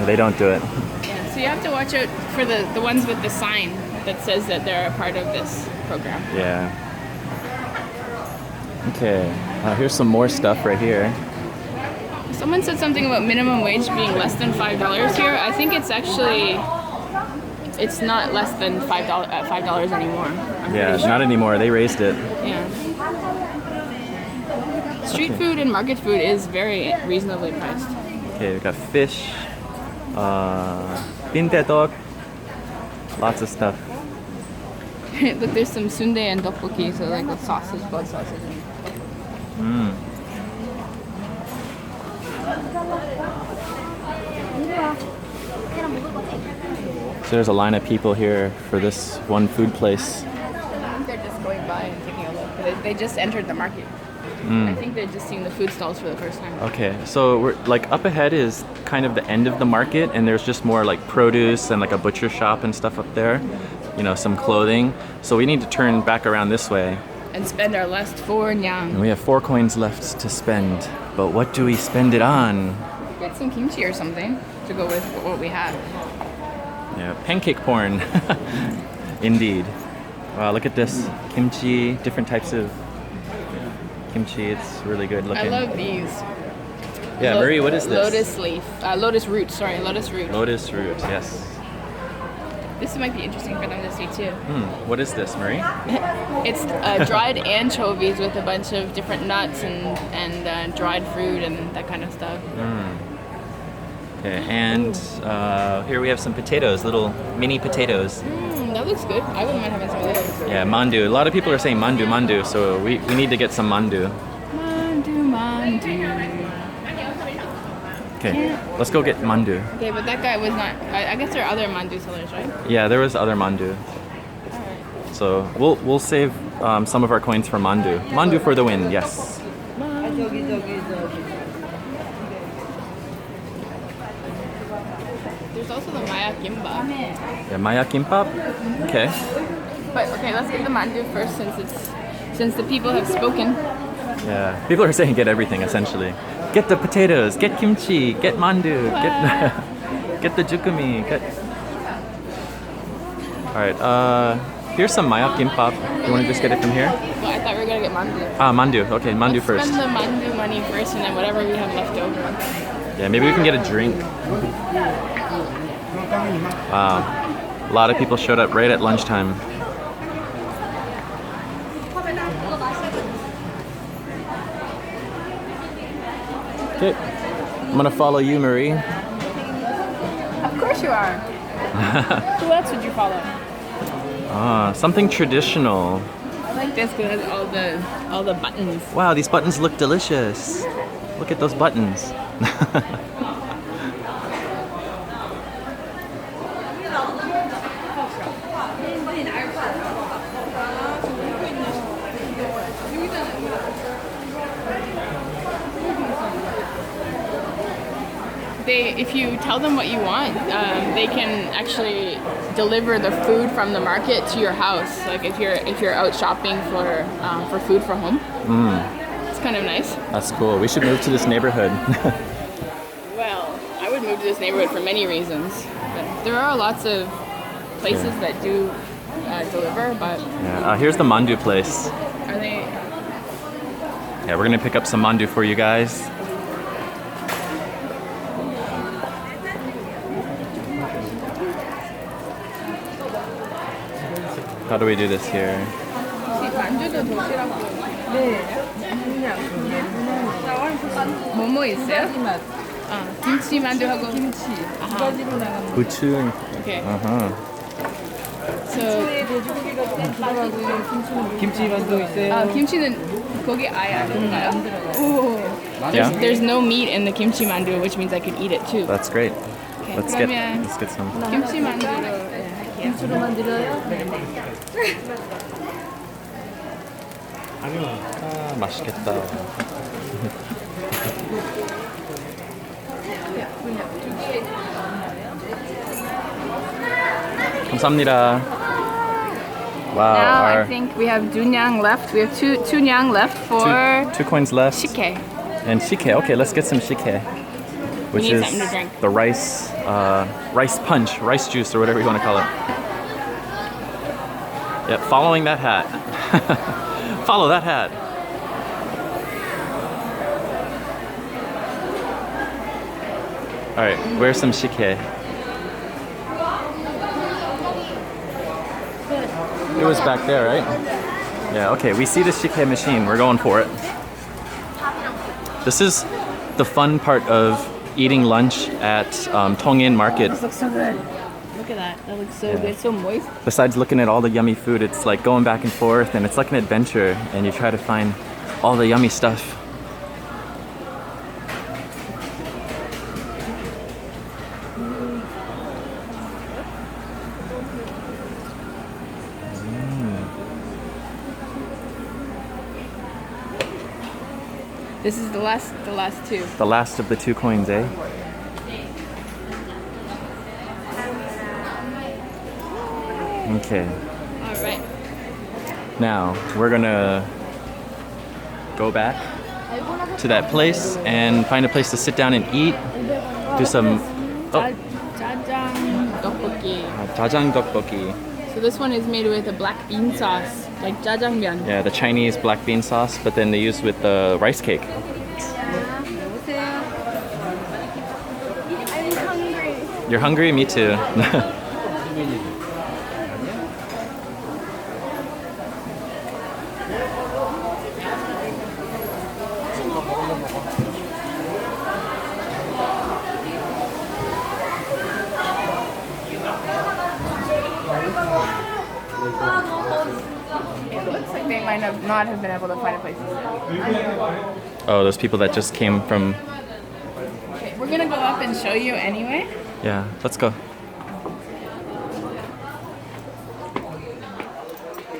They don't do it. Yeah, so you have to watch out for the ones with the sign that says that they're a part of this program. Yeah. Okay, here's some more stuff right here. Someone said something about minimum wage being less than $5 here. I think it's actually, it's not less than $5 anymore. I'm Yeah, pretty sure. not anymore. They raised it. Yeah. Street food and market food is very reasonably priced. Okay, we got fish, 빈대떡, lots of stuff. Look, there's some sundae and tteokbokki, so like the sausage, blood sausage. Mm. So there's a line of people here for this one food place. I think they're just going by and taking a look. They just entered the market. I think they're just seeing the food stalls for the first time. Okay, so we're like up ahead is kind of the end of the market, and there's just more like produce and like a butcher shop and stuff up there. You know, some clothing. So we need to turn back around this way. And spend our last 4 And nyang. we have 4 coins left to spend. But what do we spend it on? Get some kimchi or something to go with what we have. Yeah, pancake porn. Indeed. Wow, look at this. Kimchi, different types of kimchi. It's really good I looking. love these. Yeah, Marie, what is this? Lotus leaf. Lotus root, sorry, lotus root. Lotus root, yes. This might be interesting for them to see too. What is this, Marie? It's dried anchovies with a bunch of different nuts and dried fruit and that kind of stuff. Okay, and here we have some potatoes, little mini potatoes. That looks good. I wouldn't mind having some of those. Yeah, mandu. A lot of people are saying mandu, mandu, so we need to get some mandu. Mandu. Okay, let's go get mandu. Okay, but that guy was not. I guess there are other mandu sellers, right? Yeah, there was other mandu. So we'll save some of our coins for mandu. Mandu for the win, yes. There's also the maya kimbap. Yeah, maya kimbap. Okay. But okay, let's get the mandu first since the people have spoken. Yeah, people are saying get everything essentially. Get the potatoes, get kimchi, get mandu, get the jukumi, get. All right. Here's some maya kimbap. You want to just get it from here? Well, I thought we were gonna get mandu. Mandu. Okay, mandu Let's first. spend the mandu money first, and then whatever we have left over. Yeah, maybe we can get a drink. Wow, a lot of people showed up right at lunchtime. Okay, I'm gonna follow you, Marie. Of course you are. Who else would you follow? Something traditional. I like this because it has all the buttons. Wow, these buttons look delicious. Look at those buttons. If you tell them what you want, they can actually deliver the food from the market to your house. Like if you're out shopping for food for home, it's kind of nice. That's cool. We should move to this neighborhood. Well, I would move to this neighborhood for many reasons. But there are lots of places that do deliver, but Yeah, here's the mandu place. are they? Yeah, we're gonna pick up some mandu for you guys. How do we do this here? 만두도 도시락도. 네. 그냥 뭐뭐 있어요? 맛. 김치 만두하고. 김치 두 가지로 나가는 부추. Okay. Uh-huh. So 돼지고기가 조금 들어가고요. 김치는 김치만두 있어요. 김치는 거기 아예 안 들어가요? 안 들어가요. Yeah, There's no meat in the kimchi mandu, which means I could eat it too. that's great. Okay, Let's 그러면 get some. 김치 만두로. 김치로 만들어요? 맛있겠다. 감사합니다. Wow. Now I our think we have Dunyang left. We have two Nyang left for two coins left. shike. And shike. Okay, let's get some shike. Which need is something to drink. the rice punch, rice juice, or whatever you want to call it. Yep, following that hat. Follow that hat. All right, where's some shike? It was back there, right? Yeah, okay, we see the shike machine. We're going for it. This is the fun part of eating lunch at Tongin Market. This looks so good. Look at that. That looks so good. So moist. Besides looking at all the yummy food, it's like going back and forth, and it's like an adventure, and you try to find all the yummy stuff. This is the last two. The last of the 2 coins, eh? Okay. All right. Now, we're gonna go back to that place and find a place to sit down and eat. Do some Jajang tteokbokki. jajang tteokbokki. So this one is made with a black bean sauce, like jajangmyeon. Yeah, the Chinese black bean sauce, but then they use with the rice cake. I'm hungry. You're hungry? Me too. It looks like they might not have been able to find a place to sit. Oh, those people that just came from... Okay, we're gonna go up and show you anyway. Yeah, let's go.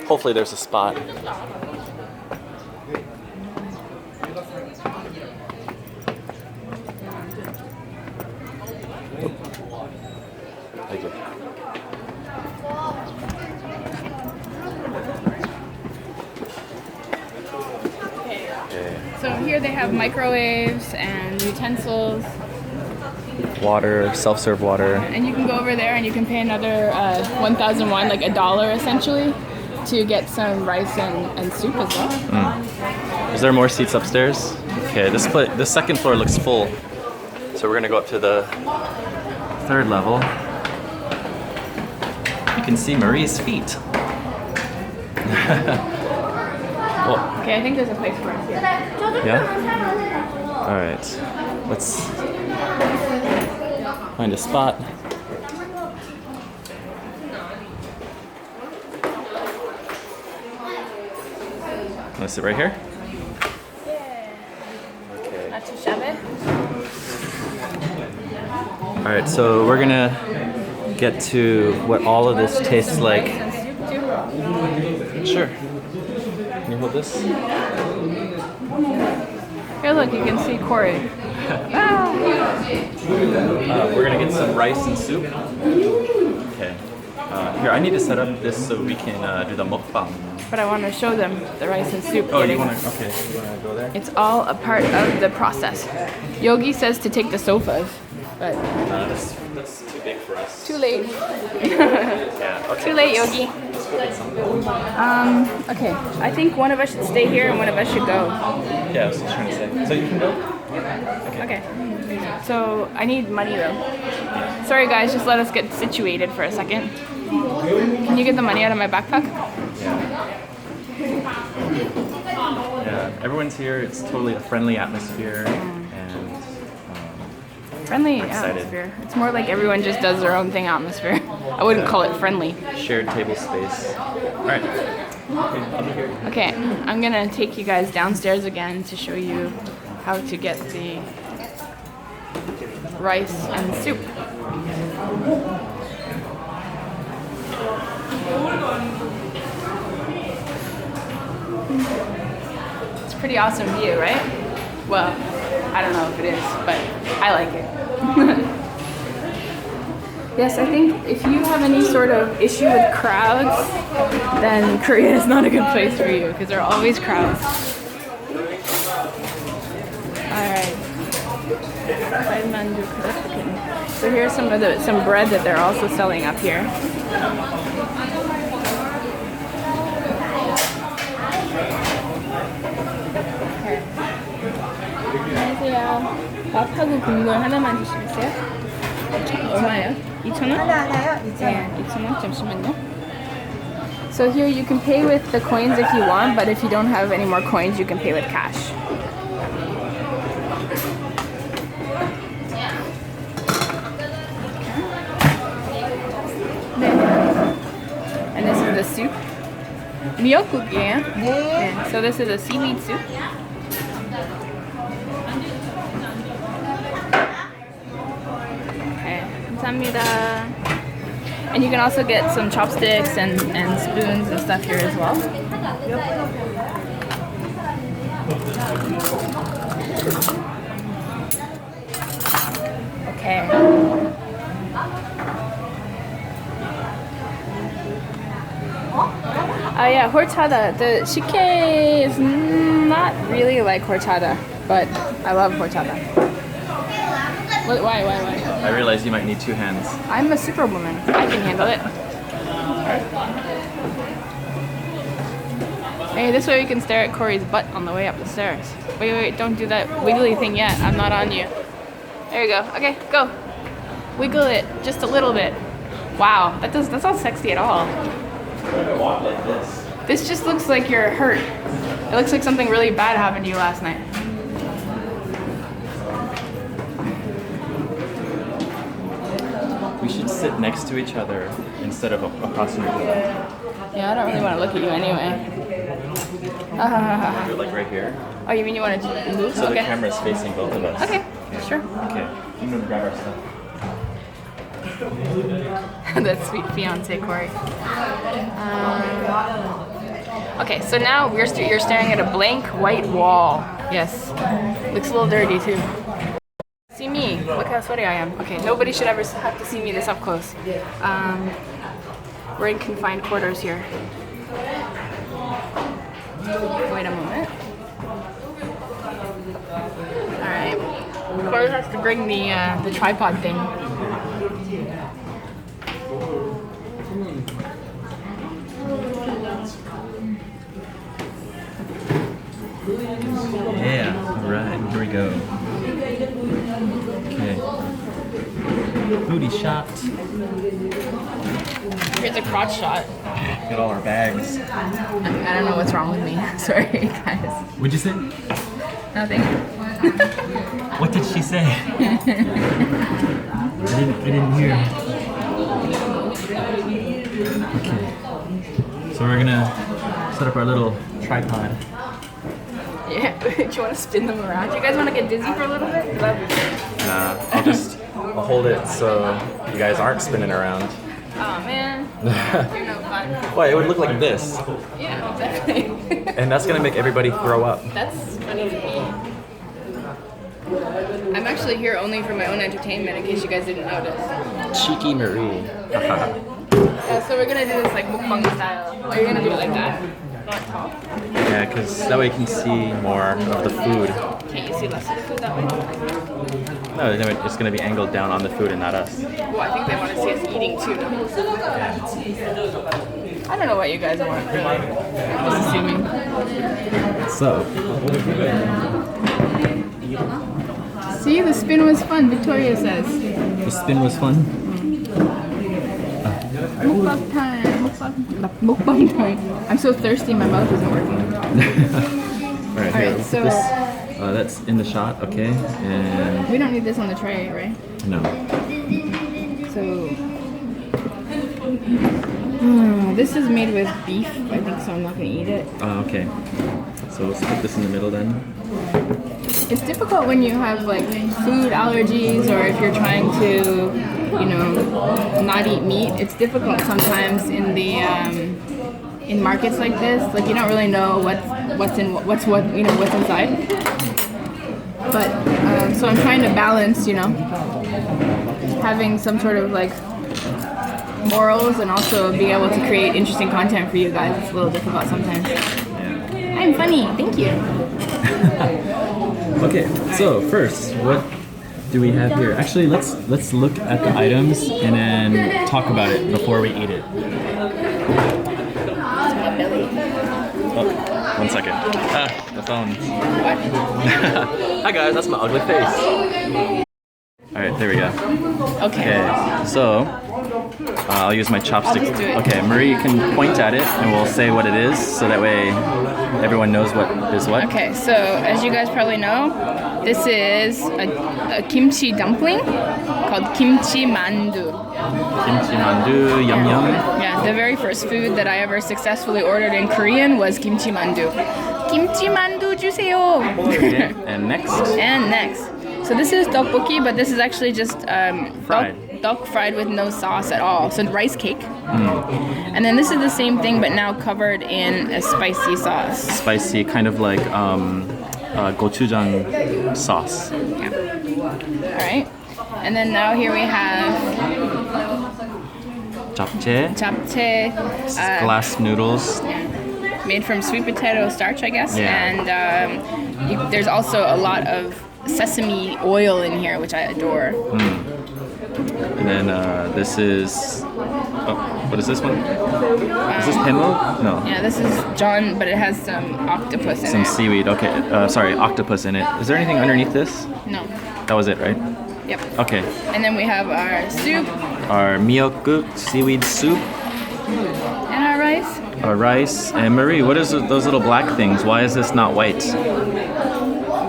Hopefully there's a spot. Thank you. Okay. So here they have microwaves and utensils, Water, self-serve water. and you can go over there and you can pay another 1,000 won, like $1 essentially, to get some rice and soup as well. Is there more seats upstairs? Okay, this second floor looks full. So we're gonna go up to the 3rd level. You can see Marie's feet. Well, Okay, I think there's a place for us here. yeah? All right, let's find a spot. Wanna sit right here? Okay. Not too shabby. All right, so we're gonna get to what all of this tastes like. And soup too. Sure. Can you hold this? Here, look, you can see Corey. We're gonna get some rice and soup. Okay. Here, I need to set up this so we can do the mukbang. But I want to show them the rice and soup. Oh, you getting- wanna? Okay. You wanna go there? It's all a part of the process. Yogi says to take the sofas, but That's too big for us. too late. Yeah. Okay. Too late, Yogi. Okay. I think one of us should stay here and one of us should go. Yeah, I was just trying to say. So you can go. Okay. So I need money though. Sorry guys, just let us get situated for a second. Can you get the money out of my backpack? Yeah. Everyone's here. It's totally a friendly atmosphere, and Friendly excited. atmosphere. It's more like everyone just does their own thing atmosphere. I wouldn't call it friendly. shared table space. All right. Okay, I'll be here. Okay, I'm gonna take you guys downstairs again to show you how to get the rice and soup. It's a pretty awesome view, right? Well, I don't know if it is, but I like it. Yes, I think if you have any sort of issue with crowds, then Korea is not a good place for you because there are always crowds. Alright. So here's some bread that they're also selling up here. 안녕하세요. 밥하고 국물 하나만 주시겠어요? 얼마예요? 2,000원? 하나요? 네, 2,000원. 잠시만요. So here you can pay with the coins if you want, but if you don't have any more coins, you can pay with cash. And this is the soup. 미역국이에요? 네. So this is a seaweed soup. Okay, 감사합니다. And you can also get some chopsticks and spoons and stuff here as well. Okay. Yeah, horchata. The shike is not really like horchata, but I love horchata. Why? I realize you might need 2 hands. I'm a superwoman. I can handle it. Hey, this way we can stare at Corey's butt on the way up the stairs. Wait, don't do that wiggly thing yet. I'm not on you. There you go. Okay, go. Wiggle it just a little bit. Wow, that's not sexy at all. Walk like this. This just looks like you're hurt. It looks like something really bad happened to you last night. We should sit next to each other instead of across from each other. Yeah, I don't really want to look at you anyway. You're like right here. Oh, you mean you want to move? So the Okay. camera's facing both of us. Okay, sure. Okay. I'm gonna grab our stuff. That sweet fiance, Corey. Okay, so now you're staring at a blank white wall. Yes, looks a little dirty too. See me, look how sweaty I am. Okay, nobody should ever have to see me this up close. We're in confined quarters here. Wait a moment. All right, Corey has to bring the tripod thing. Yeah, alright, here we go. Okay. Booty shot. Here's a crotch shot. Got all our bags. I don't know what's wrong with me. Sorry, guys. What'd you say? Nothing. What did she say? I didn't hear. Okay. So we're gonna set up our little tripod. Yeah, do you want to spin them around? Do you guys want to get dizzy for a little bit? That'd be good. I'll hold it so you guys aren't spinning around. Oh man, you're no fun. Well, it would look like this. Yeah, exactly. And that's gonna make everybody throw up. That's funny to me. I'm actually here only for my own entertainment, in case you guys didn't notice. Cheeky Marie. So we're gonna do this like mukbang style. Or you're gonna do it like that. Not tall. Yeah, because that way you can see more of the food. Can't you see less of the food that way? No, then it's going to be angled down on the food and not us. Well, I think they want to see us eating too. I don't know what you guys want, really. I'm just assuming. So, See, the spin was fun, Victoria says. the spin was fun. Mukbang time. Mukbang time. I'm so thirsty, my mouth isn't working. Alright, here, Alright, so that's in the shot, okay? And we don't need this on the tray, right? no. So this is made with beef, I think, so I'm not gonna eat it. Okay. So let's put this in the middle then. It's difficult when you have like food allergies, or if you're trying to, not eat meat. It's difficult sometimes in the in markets like this. Like you don't really know what's inside. But so I'm trying to balance, having some sort of like morals and also being able to create interesting content for you guys. It's a little difficult sometimes. Yeah. I'm funny. Thank you. Okay, so first, what do we have here? Actually, let's look at the items and then talk about it before we eat it. Oh, 1 second. The phone. Hi guys, that's my ugly face. All right, there we go. Okay. Okay, so I'll use my chopsticks. I'll just do it. Okay, Marie, you can point at it and we'll say what it is, so that way everyone knows what is what. Okay, so as you guys probably know, this is a kimchi dumpling called kimchi mandu. Kimchi mandu, yum yum. Yeah, the very first food that I ever successfully ordered in Korean was kimchi mandu. Kimchi mandu 주세요. Okay, and next. And next. So this is tteokbokki, but this is actually just Fried. Tteok fried with no sauce at all. So rice cake. And then this is the same thing, but now covered in a spicy sauce. Spicy, kind of like gochujang sauce. Yeah. All right. And then now here we have Japchae, japchae, glass noodles. made from sweet potato starch, I guess. Yeah. And there's also a lot of sesame oil in here, which I adore. And then this is, what is this one? Is this pinlo? No. Yeah, this is John, but it has some octopus in Some it. seaweed. Okay. Sorry, octopus in it. Is there anything underneath this? No. That was it, right? Yep. Okay. And then we have our soup Our miyeokguk seaweed soup, and our rice. our rice, and Marie, what is those little black things? Why is this not white?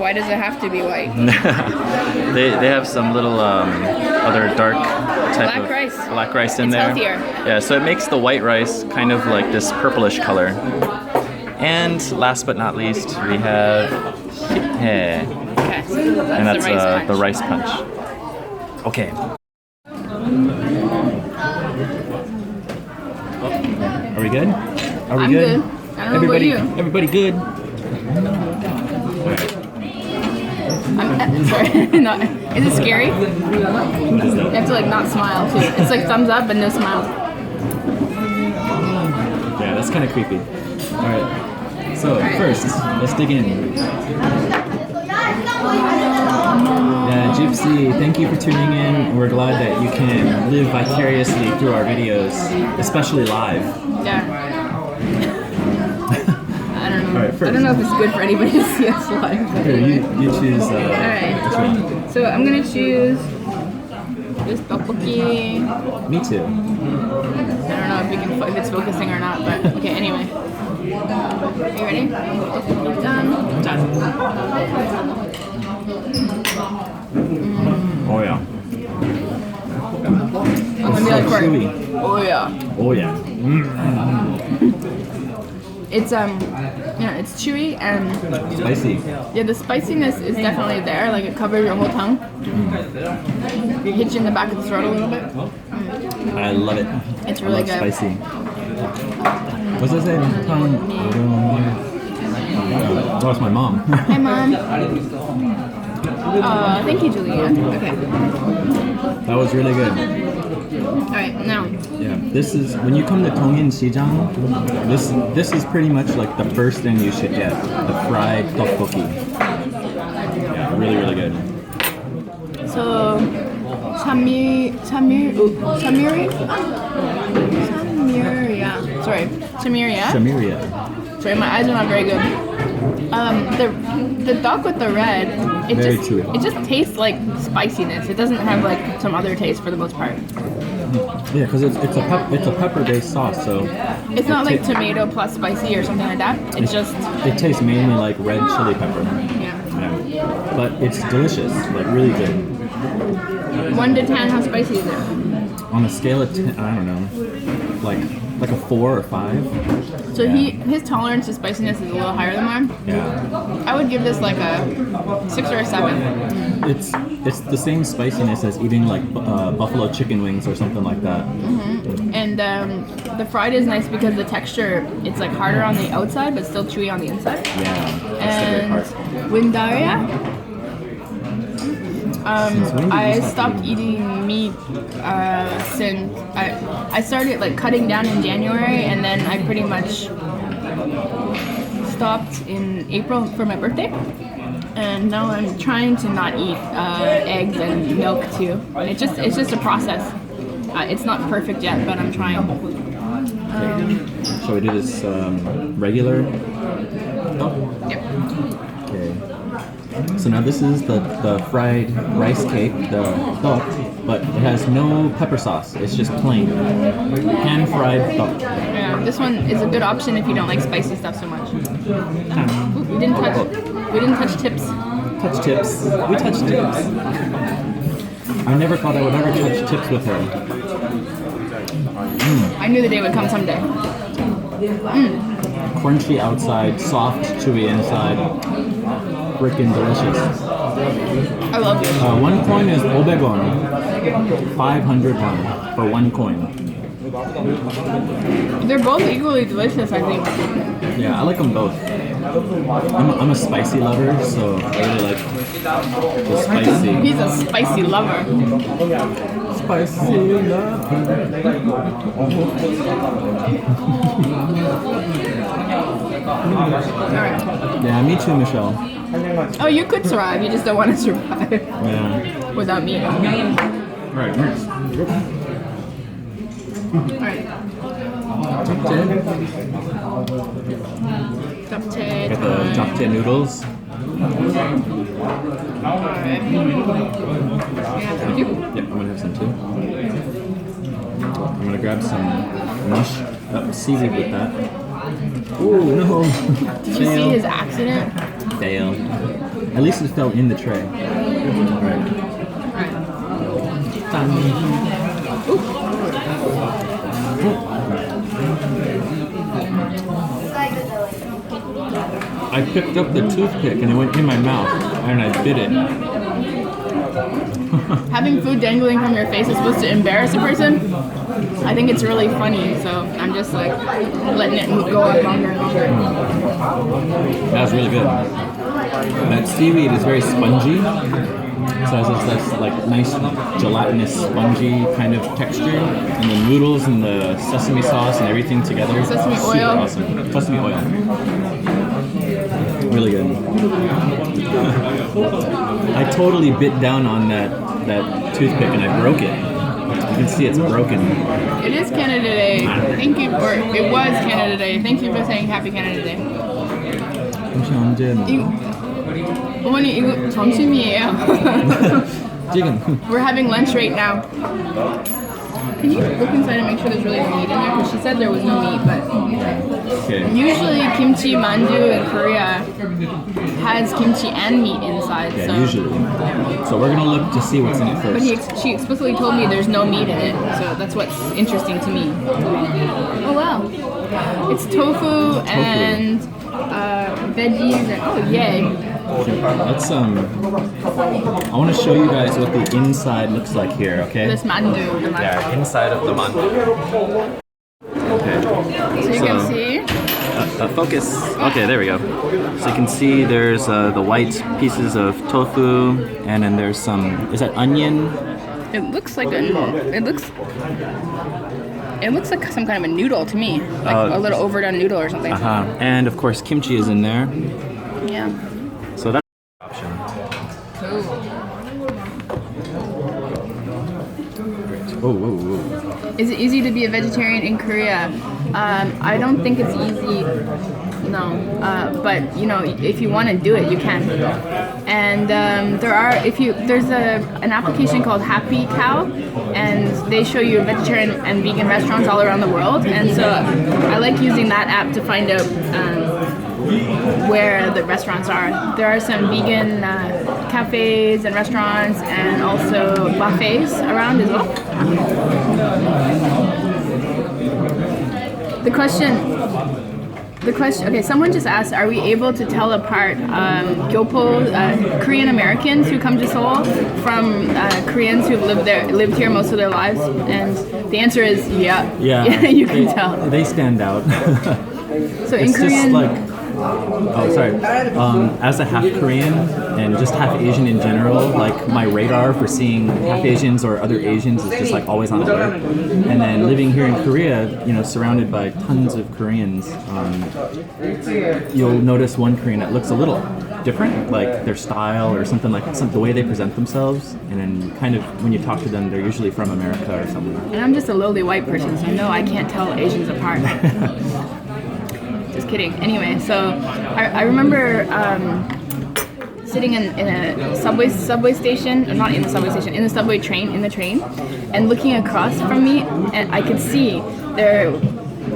Why does it have to be white? they have some little other dark type Black of rice. black rice in It's there. healthier. Yeah, so it makes the white rice kind of like this purplish color. And last but not least, we have hiphae, Okay, so that's and that's the rice punch. the rice punch. Okay. Are we good? Are we I'm good. I don't know everybody, about you. everybody good? Sorry. No, is it scary? You have to like not smile too. It's like thumbs up but no smile. Yeah, that's kind of creepy. All right. So first, let's dig in. Yeah, Gypsy, thank you for tuning in. We're glad that you can live vicariously through our videos, especially live. Yeah. I don't know. All right, I first. don't know if it's good for anybody to see us live. Here, you choose. All right. Which one? So I'm gonna choose this tteokbokki. Me too. I don't know if it's focusing or not, but okay. Anyway. Are you ready? Done. Done. Oh yeah. I'm gonna be like Cory. chewy. Oh yeah. Oh yeah. It's it's chewy and Spicy. yeah, the spiciness is definitely there. Like it covers your whole tongue. It hits you in the back of the throat a little bit. I love it. It's I really love good. spicy. What's that say? Oh, it's my mom. Hi, Mom. Thank you, Julianne. Okay. That was really good. All right, now. Yeah, this is when you come to Toinsi장. This is pretty much like the first thing you should get, the fried tteokbokki. Yeah, really good. So, Samiri. Samiria. Samiria. Sorry, my eyes are not very good. The duck with the red, Very chewy. it just tastes like spiciness. It doesn't have like some other taste for the most part. Yeah, because it's a pepper-based sauce, so It's not like tomato plus spicy or something like that. It's just it tastes mainly like red chili pepper. yeah. Yeah. But it's delicious, like really good. 1 to 10, how spicy is it? On a scale of 10, I don't know, like a 4 or 5. So Yeah. his tolerance to spiciness is a little higher than mine. Yeah. I would give this like a 6 or a 7. It's the same spiciness as eating like buffalo chicken wings or something like that. And the fried is nice because the texture, it's like harder on the outside but still chewy on the inside. Yeah, that's the And great part. Windaria, Since when did you I stop stopped eating meat since I started like cutting down in January, and then I pretty much stopped in April for my birthday. And now I'm trying to not eat eggs and milk too. It's just a process. It's not perfect yet, but I'm trying. Shall we do this regular? Yep. Okay. So now this is the fried rice cake, the tteok, but it has no pepper sauce. It's just plain pan-fried tteok. Yeah, this one is a good option if you don't like spicy stuff so much. Ooh, we didn't touch tips. Touch tips. We touch tips. I never thought I would ever touch tips with her. I knew the day would come someday. Crunchy outside, soft, chewy inside. Freaking delicious. I love it. 1 coin is 500원. 500 won for 1 coin. They're both equally delicious, I think. Yeah, I like them both. I'm a spicy lover, so I really like the spicy. He's a spicy lover. Spicy lover. Alright. Yeah, me too, Michelle. Oh, you could survive. You just don't want to survive Yeah. without meat. Alright, next. Alright. Japchae. Got the japchae noodles. Okay. Yeah, thank you. Yep, I'm gonna have some too. I'm gonna grab some seaweed with that. Oh no! Did you see his accident? Fail. At least it fell in the tray. Alright. Alright. I picked up the toothpick and it went in my mouth and I bit it. Having food dangling from your face is supposed to embarrass a person. I think it's really funny, so I'm just like letting it go on longer and longer. That was really good. That seaweed is very spongy. So it has this like nice gelatinous spongy kind of texture, and the noodles and the sesame sauce and everything together. Sesame Super oil. awesome. Sesame oil. Really good. I totally bit down on that toothpick and I broke it. You can see it's broken. It is Canada Day. Thank you, or it was Canada Day. Thank you for saying Happy Canada Day. 어머니 이거 점심이에요. 지금. We're having lunch right now. Can you look inside and make sure there's really no meat in there? Because she said there was no meat, but Okay. usually kimchi mandu in Korea has kimchi and meat inside. Yeah, so. usually. So we're gonna look to see what's in it But first. she explicitly told me there's no meat in it, so that's what's interesting to me. Oh wow. It's tofu and veggies and oh yay. Let's I want to show you guys what the inside looks like here, okay? This mandu. The mandu. Yeah, inside of the mandu. Okay. So you can see. Focus. Okay, there we go. So you can see there's the white pieces of tofu, and then there's some. Is that onion? It looks like it looks like some kind of a noodle to me, like a little overdone noodle or something. And of course, kimchi is in there. Yeah. So that's an option. Ooh. Whoa. Is it easy to be a vegetarian in Korea? I don't think it's easy. No, but you know, if you want to do it, you can. And there's an application called Happy Cow, and they show you vegetarian and vegan restaurants all around the world. And so I like using that app to find out where the restaurants are. There are some vegan cafes and restaurants, and also buffets around as well. The question. Okay, someone just asked, are we able to tell apart Gyopo, Korean Americans who come to Seoul from Koreans who've lived here most of their lives? And the answer is yeah. Yeah. You can tell. They stand out. So in It's Korean, just like Oh, sorry. As a half Korean and just half Asian in general, like my radar for seeing half Asians or other Asians is just like always on alert. And then living here in Korea, you know, surrounded by tons of Koreans, you'll notice one Korean that looks a little different, like their style or something like the way they present themselves. And then kind of when you talk to them, they're usually from America or somewhere. And I'm just a lowly white person, so no, I can't tell Asians apart. Just kidding. Anyway, so I remember sitting in a subway station, or not in the subway station, in the subway train, and looking across from me, and I could see there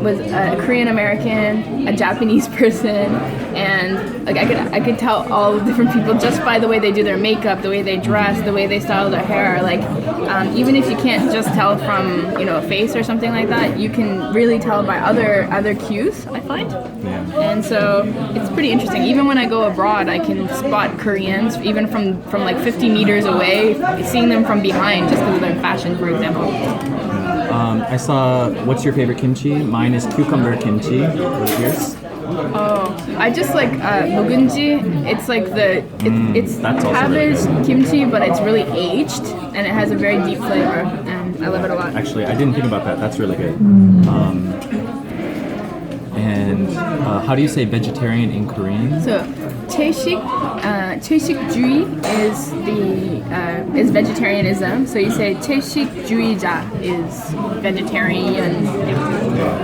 was a Korean American, a Japanese person, and like I could tell all the different people just by the way they do their makeup, the way they dress, the way they style their hair. Like even if you can't just tell from a face or something like that, you can really tell by other cues, I find. Yeah. And so it's pretty interesting. Even when I go abroad, I can spot Koreans even from like 50 meters away, seeing them from behind just because of their fashion, for example. I saw, what's your favorite kimchi? Mine is cucumber kimchi. What's yours? Oh, I just like 묵은지. It's like it's that's also cabbage really kimchi, but it's really aged and it has a very deep flavor, and I love it a lot. Actually, I didn't think about that. That's really good. And how do you say vegetarian in Korean? So 채식주의 is vegetarianism. So you say 채식주의자 is vegetarian.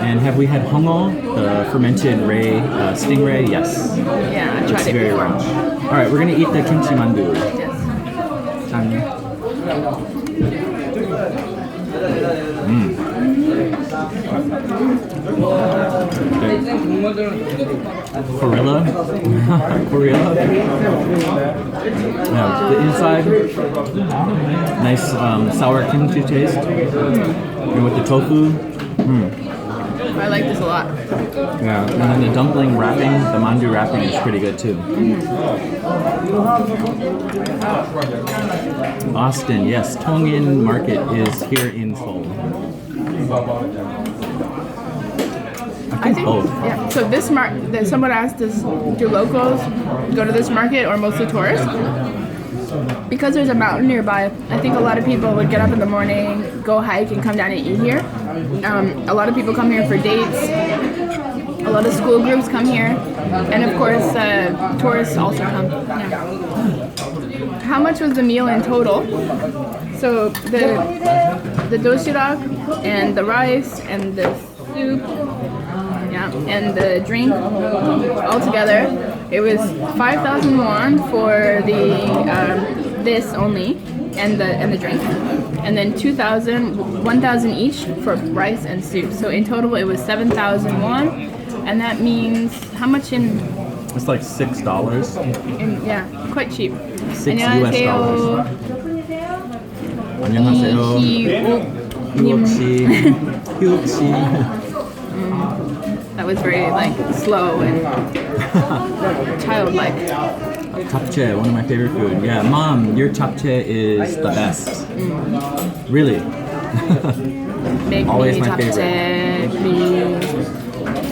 And have we had hongo, the fermented ray, stingray? Yes. Yeah, I tried It's it very before. rich. All right, we're gonna eat the kimchi mandu. Yes. Gorilla. Gorilla. Yeah, the inside, nice sour kimchi taste. And with the tofu. I like this a lot. Yeah, and then the dumpling wrapping, the mandu wrapping is pretty good too. Austin, yes, Tongin Market is here in Seoul. I think both. Yeah. So this someone asked us, do locals go to this market or mostly tourists? Because there's a mountain nearby, I think a lot of people would get up in the morning, go hike, and come down and eat here. A lot of people come here for dates. A lot of school groups come here, and of course, tourists also come. Yeah. How much was the meal in total? So the doshirak and the rice and the soup, yeah, and the drink all together, it was 5,000 won for the this only and the drink, and then 1,000 each for rice and soup. So in total, it was 7,000 won, and that means how much in? It's like $6. Yeah, quite cheap. $6 US. 안녕하세요. 이희욱님. 휴치. That was very like slow and childlike. Japchae, one of my favorite food. Yeah, Mom, your japchae is the best. Really. Make Always me my japchae, please.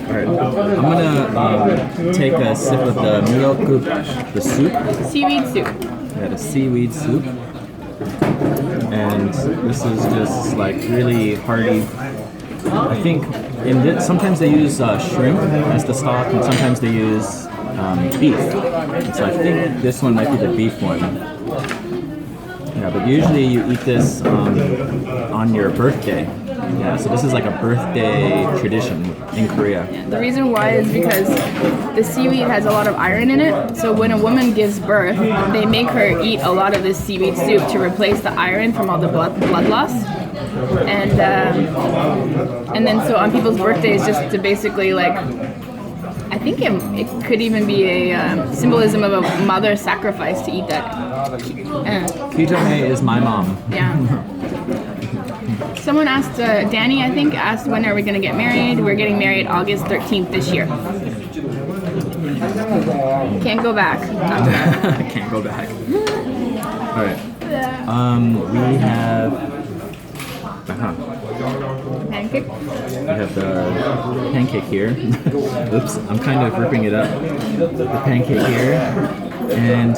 Alright, I'm gonna take a sip of the mireokguk, the soup. Seaweed soup. Yeah, the seaweed soup. And this is just like really hearty. I think sometimes they use shrimp as the stock, and sometimes they use beef. So I think this one might be the beef one. Yeah, but usually you eat this on your birthday. Yeah, so this is like a birthday tradition in Korea. Yeah, the reason why is because the seaweed has a lot of iron in it. So when a woman gives birth, they make her eat a lot of this seaweed soup to replace the iron from all the blood loss. And then so on people's birthdays, just to basically like, I think it could even be a symbolism of a mother sacrifice to eat that. Kitame is my mom. Yeah. Someone asked, Danny, I think, asked when are we going to get married. We're getting married August 13th this year. Can't go back. Can't go back. All right. We have Uh-huh. Pancake. We have the pancake here. Oops, I'm kind of ripping it up. The pancake here. And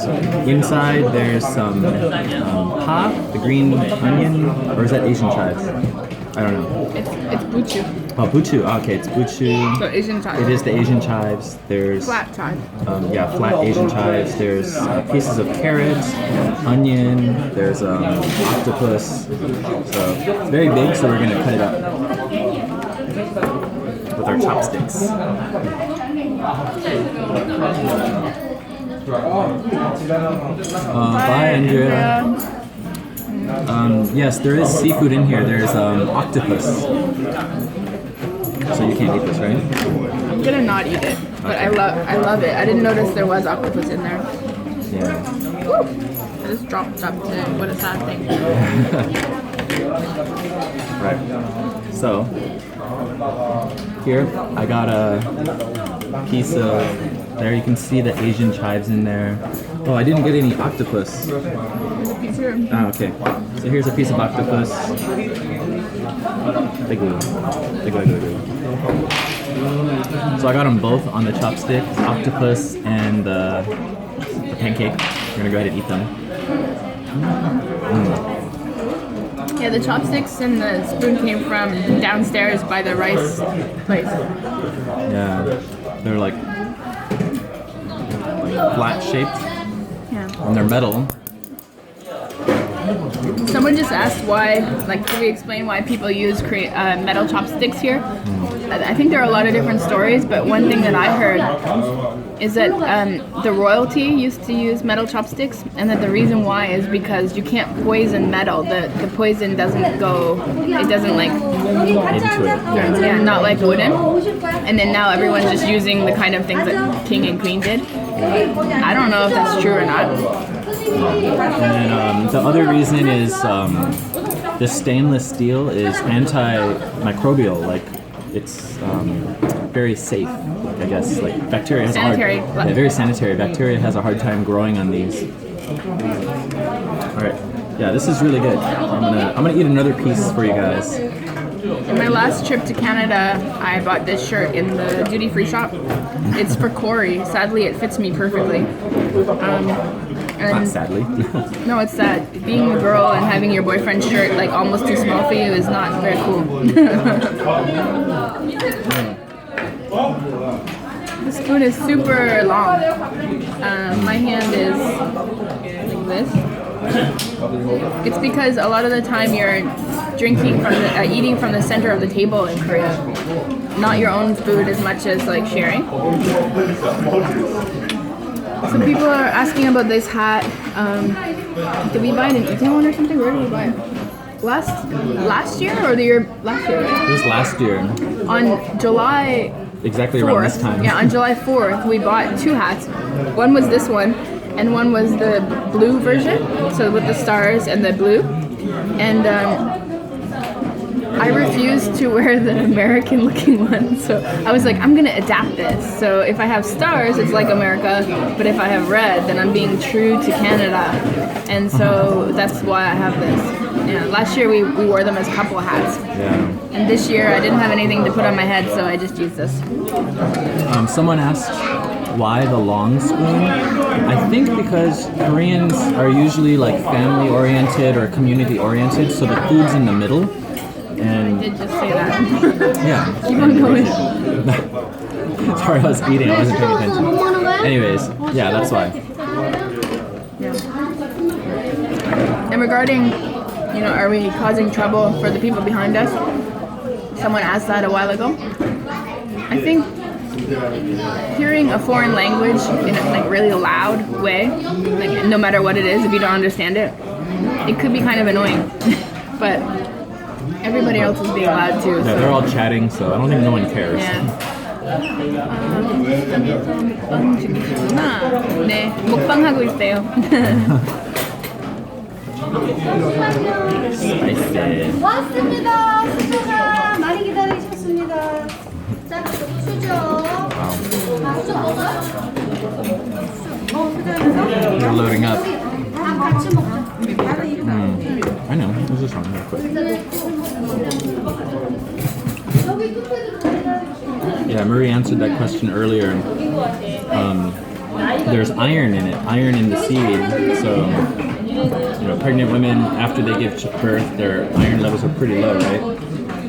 inside there's some pa, the green onion, or is that Asian chives? I don't know. It's buchu. Oh, buchu. Okay, it's buchu. So Asian chives. It is the Asian chives. There's Flat chives. yeah, flat Asian chives. There's pieces of carrots, onion. There's octopus. So it's very big, so we're gonna cut it up with our chopsticks. Bye, Andrea. Yes, there is seafood in here. There's octopus. So you can't eat this, right? I'm gonna not eat it, but I love it. I didn't notice there was octopus in there. Yeah. Woo! I just dropped it. What a sad thing. Right. So here I got a piece of. There you can see the Asian chives in there. Oh, I didn't get any octopus. There's a piece here. Ah, okay. So here's a piece of octopus. So I got them both on the chopsticks, octopus and the pancake. We're gonna go ahead and eat them. Yeah, the chopsticks and the spoon came from downstairs by the rice place. Yeah, they're like flat shaped Yeah. and they're metal. Someone just asked why, like, can we explain why people use metal chopsticks here? I think there are a lot of different stories, but one thing that I heard is that the royalty used to use metal chopsticks, and that the reason why is because you can't poison metal. The poison doesn't go, it doesn't like, Into it. yeah, not like wooden. And then now everyone's just using the kind of things that King and Queen did. I don't know if that's true or not. And then the other reason is the stainless steel is antimicrobial. Like it's very safe. I guess like bacteria has Sanitary. a hard, yeah, very sanitary. Bacteria has a hard time growing on these. All right. Yeah, this is really good. I'm gonna eat another piece for you guys. In my last trip to Canada, I bought this shirt in the duty-free shop. It's for Corey. Sadly, it fits me perfectly. Not sadly. No, it's sad. Being a girl and having your boyfriend's shirt like almost too small for you is not very cool. The spoon is super long. My hand is like this. It's because a lot of the time you're drinking from eating from the center of the table in Korea, not your own food as much as like sharing. Some people are asking about this hat. Did we buy it in Itaewon or something? Where did we buy it? Last year or the year last year? It was last year. On July Exactly 4th, around this time. yeah, on July 4th, we bought two hats. One was this one, and one was the blue version, so with the stars and the blue. And I refused to wear the American-looking one, so I was like, I'm gonna adapt this. So if I have stars, it's like America, but if I have red, then I'm being true to Canada. And so that's why I have this. Yeah, last year we wore them as couple hats. Yeah. And this year I didn't have anything to put on my head, so I just used this. Someone asked why the long spoon. I think because Koreans are usually like family oriented or community oriented, so the food's in the middle. I And did just say that. yeah. Keep on going. Sorry, I was eating. I wasn't paying attention. Anyways, yeah, that's why. And regarding, are we causing trouble for the people behind us? Someone asked that a while ago. I think hearing a foreign language in a like really loud way, like no matter what it is, if you don't understand it, it could be kind of annoying. But everybody else is being loud too. Yeah, So. they're all chatting, so I don't think no one cares. Yeah. 먹방 중이시구나. 네, 먹방 하고 있어요. Spicy. 왔습니다. 수저가 많이 기다리셨습니다. 자, 수저. 아, 수저 먹어요? 수저에서? They're loading up. 다 같이 먹자. I know. Let's just run real quick. Yeah, Marie answered that question earlier. There's iron in it, iron in the seed. So, pregnant women, after they give birth, their iron levels are pretty low, right?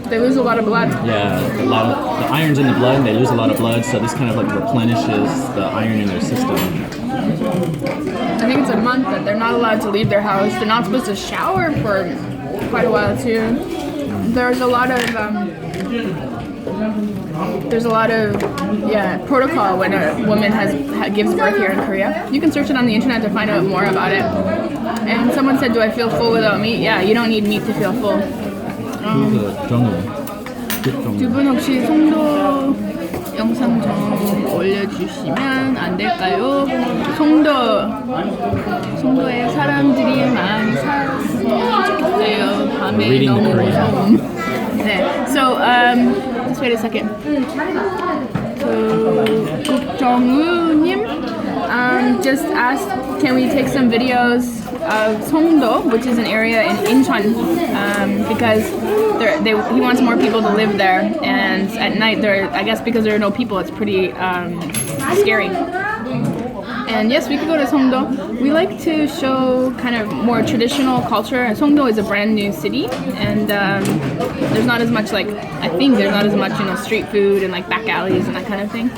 They lose a lot of blood. Yeah, the iron's in the blood, and they lose a lot of blood, so this kind of like replenishes the iron in their system. I think it's a month that they're not allowed to leave their house. They're not supposed to shower for quite a while too. There's a lot of protocol when a woman gives birth here in Korea. You can search it on the internet to find out more about it. And someone said, "Do I feel full without meat?" Yeah, you don't need meat to feel full. 두 분 혹시 송도 영상 좀 올려주시면 안 될까요? 송도에 사람들이 많이 살았으면 좋겠어요. 밤에 너무 무서움. 네, so just wait a second. 국정우님 just asked, can we take some videos of Songdo, which is an area in Incheon, because he wants more people to live there, and at night I guess because there are no people, it's pretty scary. And yes, we could go to Songdo. We like to show kind of more traditional culture. Songdo is a brand new city, and there's not as much street food and like back alleys and that kind of thing.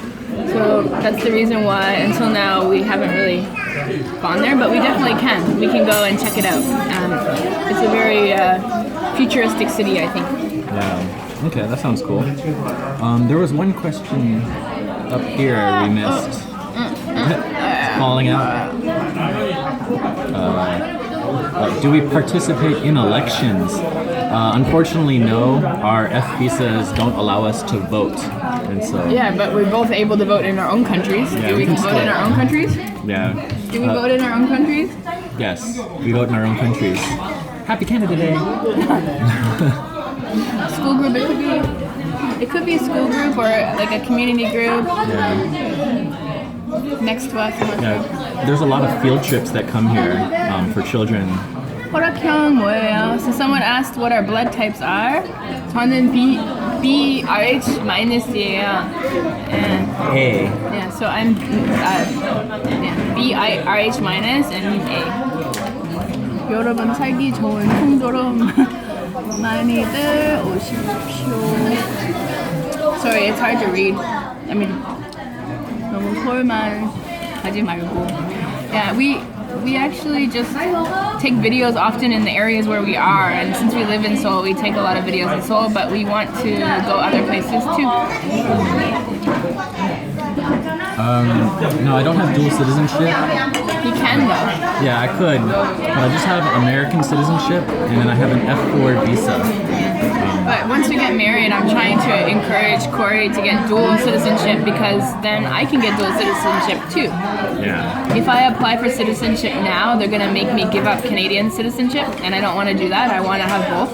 So that's the reason why until now we haven't really gone there, but we definitely can. We can go and check it out. It's a very futuristic city, I think. Yeah. Okay, that sounds cool. There was one question up here we missed. It's falling out. Do we participate in elections? Unfortunately, no. Our F visas don't allow us to vote, and so. Yeah, but we're both able to vote in our own countries. Yeah, Do we vote in our own countries? Yeah. Do we vote in our own countries? Yes, we vote in our own countries. Happy Canada Day. School group. It could be a school group or like a community group. Yeah. Next to us. Yeah. There's a lot of field trips that come here for children. 혈액형 뭐예요? So someone asked what our blood types are. 저는 B-RH-예요. A. Yeah, so I'm B-RH- and A. 여러분 살기 좋은 송도로 많이들 오십시오. Sorry, it's hard to read. I mean, 너무 서울만 가지 말고. Yeah, we actually just take videos often in the areas where we are, and since we live in Seoul, we take a lot of videos in Seoul, but we want to go other places too. No, I don't have dual citizenship. You can though. Yeah, I could, but I just have American citizenship, and then I have an F4 visa. But once we get married, I'm trying to encourage Corey to get dual citizenship, because then I can get dual citizenship too. Yeah. If I apply for citizenship now, they're gonna make me give up Canadian citizenship, and I don't want to do that. I want to have both.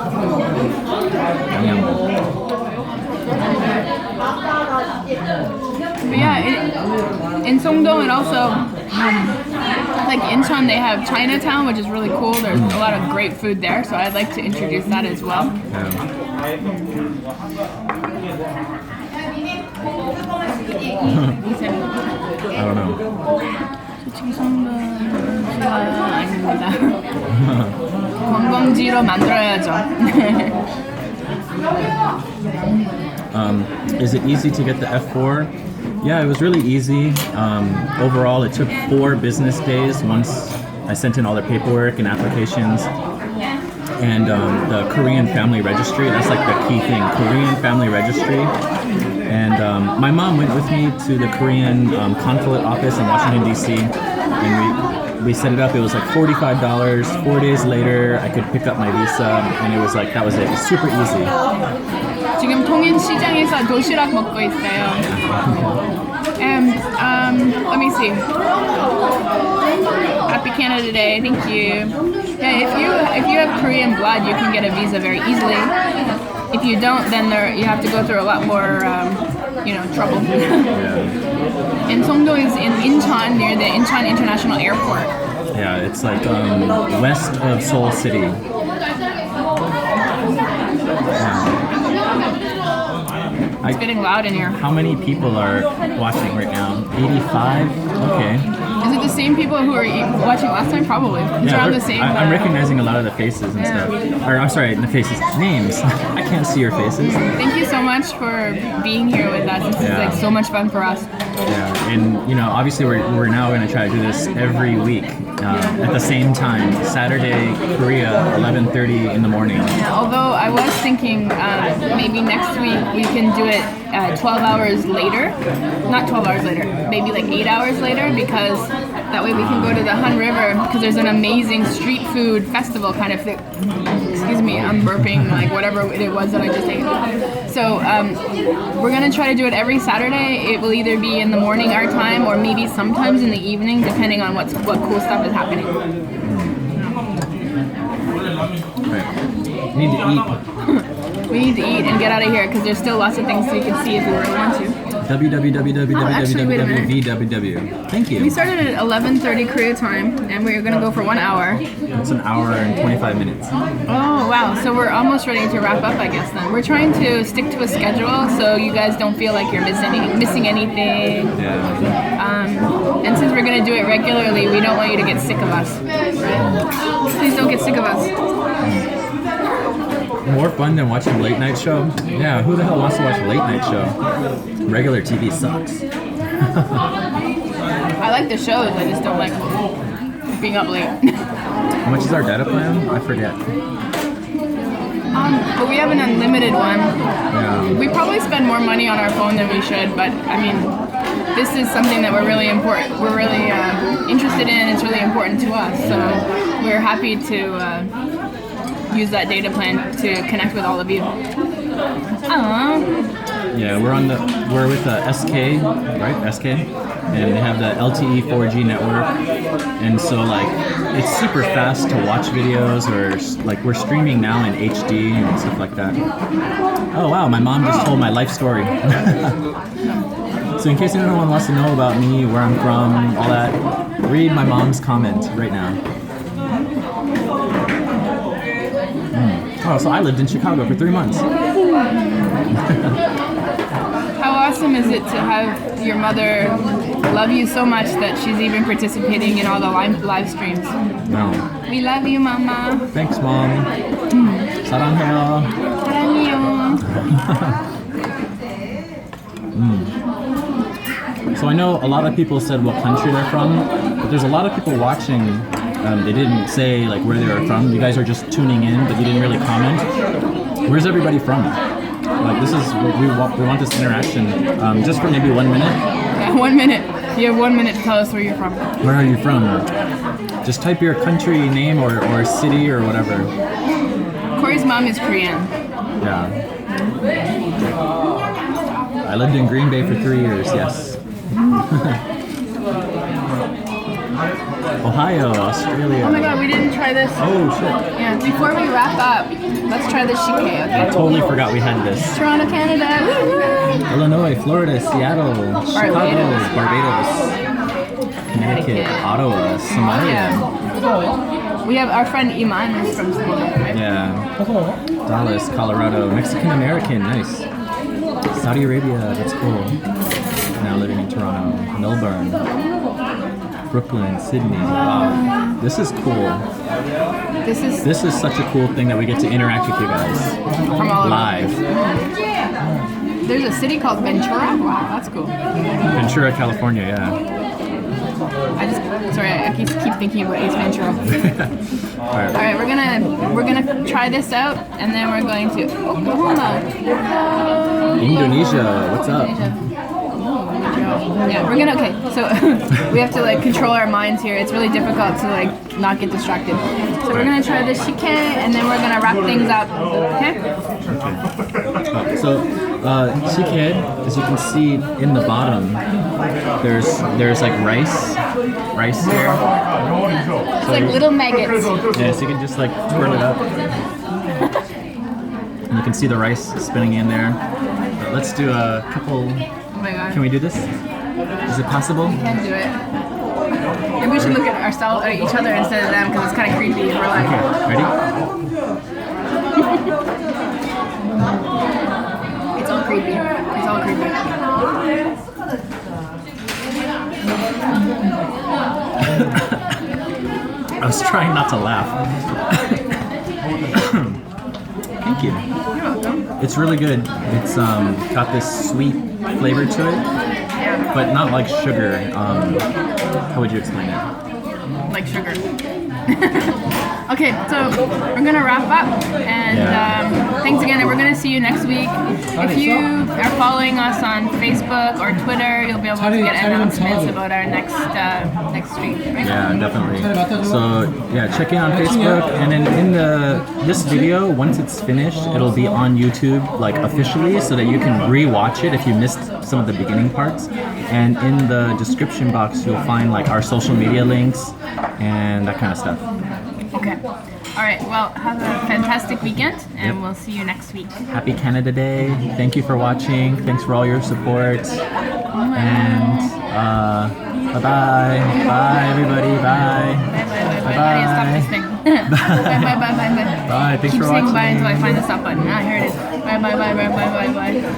But yeah, in Songdo and also like Incheon, they have Chinatown, which is really cool. There's a lot of great food there, so I'd like to introduce that as well. I don't know. 솔직히 성도가 아닙니다. 관광지로 만들어야죠. Is it easy to get the F4? Yeah, it was really easy. Overall, it took 4 business days once I sent in all the paperwork and applications. And the Korean Family Registry, that's like the key thing, Korean Family Registry. And my mom went with me to the Korean consulate office in Washington, D.C. And we set it up. It was like $45. 4 days later, I could pick up my visa, and it was like, that was it. It was super easy. 지금 통인시장에서 도시락 먹고 있어요. And let me see. Happy Canada Day. Thank you. Yeah, if you have Korean blood, you can get a visa very easily. If you don't, then you have to go through a lot more, trouble. And Songdo is in Incheon, near the Incheon International Airport. Yeah, it's like west of Seoul City. It's getting loud in here. How many people are watching right now? 85? Okay. Is it the same people who were watching last time? Probably. It's around the same. I'm recognizing a lot of the faces and stuff. Or I'm sorry, the faces, names. I can't see your faces. Thank you so much for being here with us. This is like so much fun for us. Yeah, and obviously we're now going to try to do this every week at the same time. Saturday, Korea, 11:30 in the morning. Yeah, although I was thinking maybe next week we can do it 12 hours later. Not 12 hours later, maybe like 8 hours later, because that way we can go to the Han River, because there's an amazing street food festival kind of thing. Excuse me, I'm burping like whatever it was that I just ate. So we're gonna try to do it every Saturday. It will either be in the morning our time or maybe sometimes in the evening, depending on what cool stuff is happening. Right. We need to eat. We need to eat and get out of here because there's still lots of things you can see if we really want to. www. Thank you. We started at 11:30 Korea time, and we're gonna go for 1 hour. It's an hour and 25 minutes. Oh wow! So we're almost ready to wrap up, I guess. Then we're trying to stick to a schedule so you guys don't feel like you're missing anything. Yeah. And since we're gonna do it regularly, we don't want you to get sick of us. Please don't get sick of us. More fun than watching a late night show? Yeah, who the hell wants to watch a late night show? Regular TV sucks. I like the shows, I just don't like being up late. How much is our data plan? I forget. But we have an unlimited one. Yeah. We probably spend more money on our phone than we should, but I mean, this is something that we're really interested in. It's really important to us, so we're happy to use that data plan to connect with all of you. Yeah, we're with the SK, right? SK, and they have the LTE 4G network, and so like it's super fast to watch videos, or like we're streaming now in HD and stuff like that. Oh wow, my mom just told my life story. So in case anyone wants to know about me, where I'm from, all that, read my mom's comment right now. Oh, so I lived in Chicago for 3 months. How awesome is it to have your mother love you so much that she's even participating in all the live streams? No. We love you, Mama. Thanks, Mom. 사랑해요. 사랑해요. So I know a lot of people said what country they're from, but there's a lot of people watching. They didn't say like where they were from. You guys are just tuning in, but you didn't really comment. Where's everybody from? Like this is we want this interaction. Just for maybe 1 minute. Yeah, 1 minute. You have 1 minute to tell us where you're from. Where are you from? Just type your country name or city or whatever. Corey's mom is Korean. Yeah. I lived in Green Bay for 3 years. Yes. Ohio, Australia. Oh my god, we didn't try this. Oh shit. Yeah, before we wrap up, let's try the shike, I okay? totally forgot we had this. Toronto, Canada. Woo-hoo. Illinois, Florida, Seattle, Chicago, Barbados, Connecticut, Ottawa, Somalia. We have our friend Iman is from Somalia, right? Yeah. Dallas, Colorado, Mexican American, nice. Saudi Arabia, that's cool. Now living in Toronto, Melbourne, Brooklyn, Sydney. Wow, this is cool. This is such a cool thing that we get to interact with you guys From all over. live. There's a city called Ventura. Wow, that's cool. Ventura, California. Yeah. I keep thinking about Ace Ventura. All right. All right, we're gonna try this out, and then we're going to Oklahoma. Indonesia. What's up? Yeah, we're gonna, okay, so we have to like control our minds here. It's really difficult to like not get distracted. So we're gonna try the shike and then we're gonna wrap things up, okay? So, shike, as you can see in the bottom, there's like rice rice here. It's like little maggots. Yeah, so you can just like twirl it up. And you can see the rice spinning in there. But let's do a couple. Oh my god. Can we do this? Is it possible? Can't do it. Maybe we should look at ourselves, or each other instead of them, because it's kind of creepy. We're like, Okay, ready? it's all creepy. It's all creepy. I was trying not to laugh. Thank you. You're welcome. It's really good. It's got this sweet flavor to it, Yeah, but not like sugar. How would you explain it? like sugar. Okay, so we're gonna wrap up, and thanks again, and we're gonna see you next week. If you are following us on Facebook or Twitter, you'll be able to get announcements about our next stream. Right? Yeah, definitely. So yeah, check in on Facebook, and then in this video, once it's finished, it'll be on YouTube like officially, so that you can re-watch it if you missed some of the beginning parts. And in the description box, you'll find like our social media links and that kind of stuff. Okay. All right. Well, have a fantastic weekend, and we'll see you next week. Happy Canada Day. Thank you for watching. Thanks for all your support. And bye-bye. Bye, everybody. Bye. Bye. Maria, stop this thing. Bye. Bye. Thanks Keep for saying watching. bye until I find the stop button. Ah, here it is. Bye.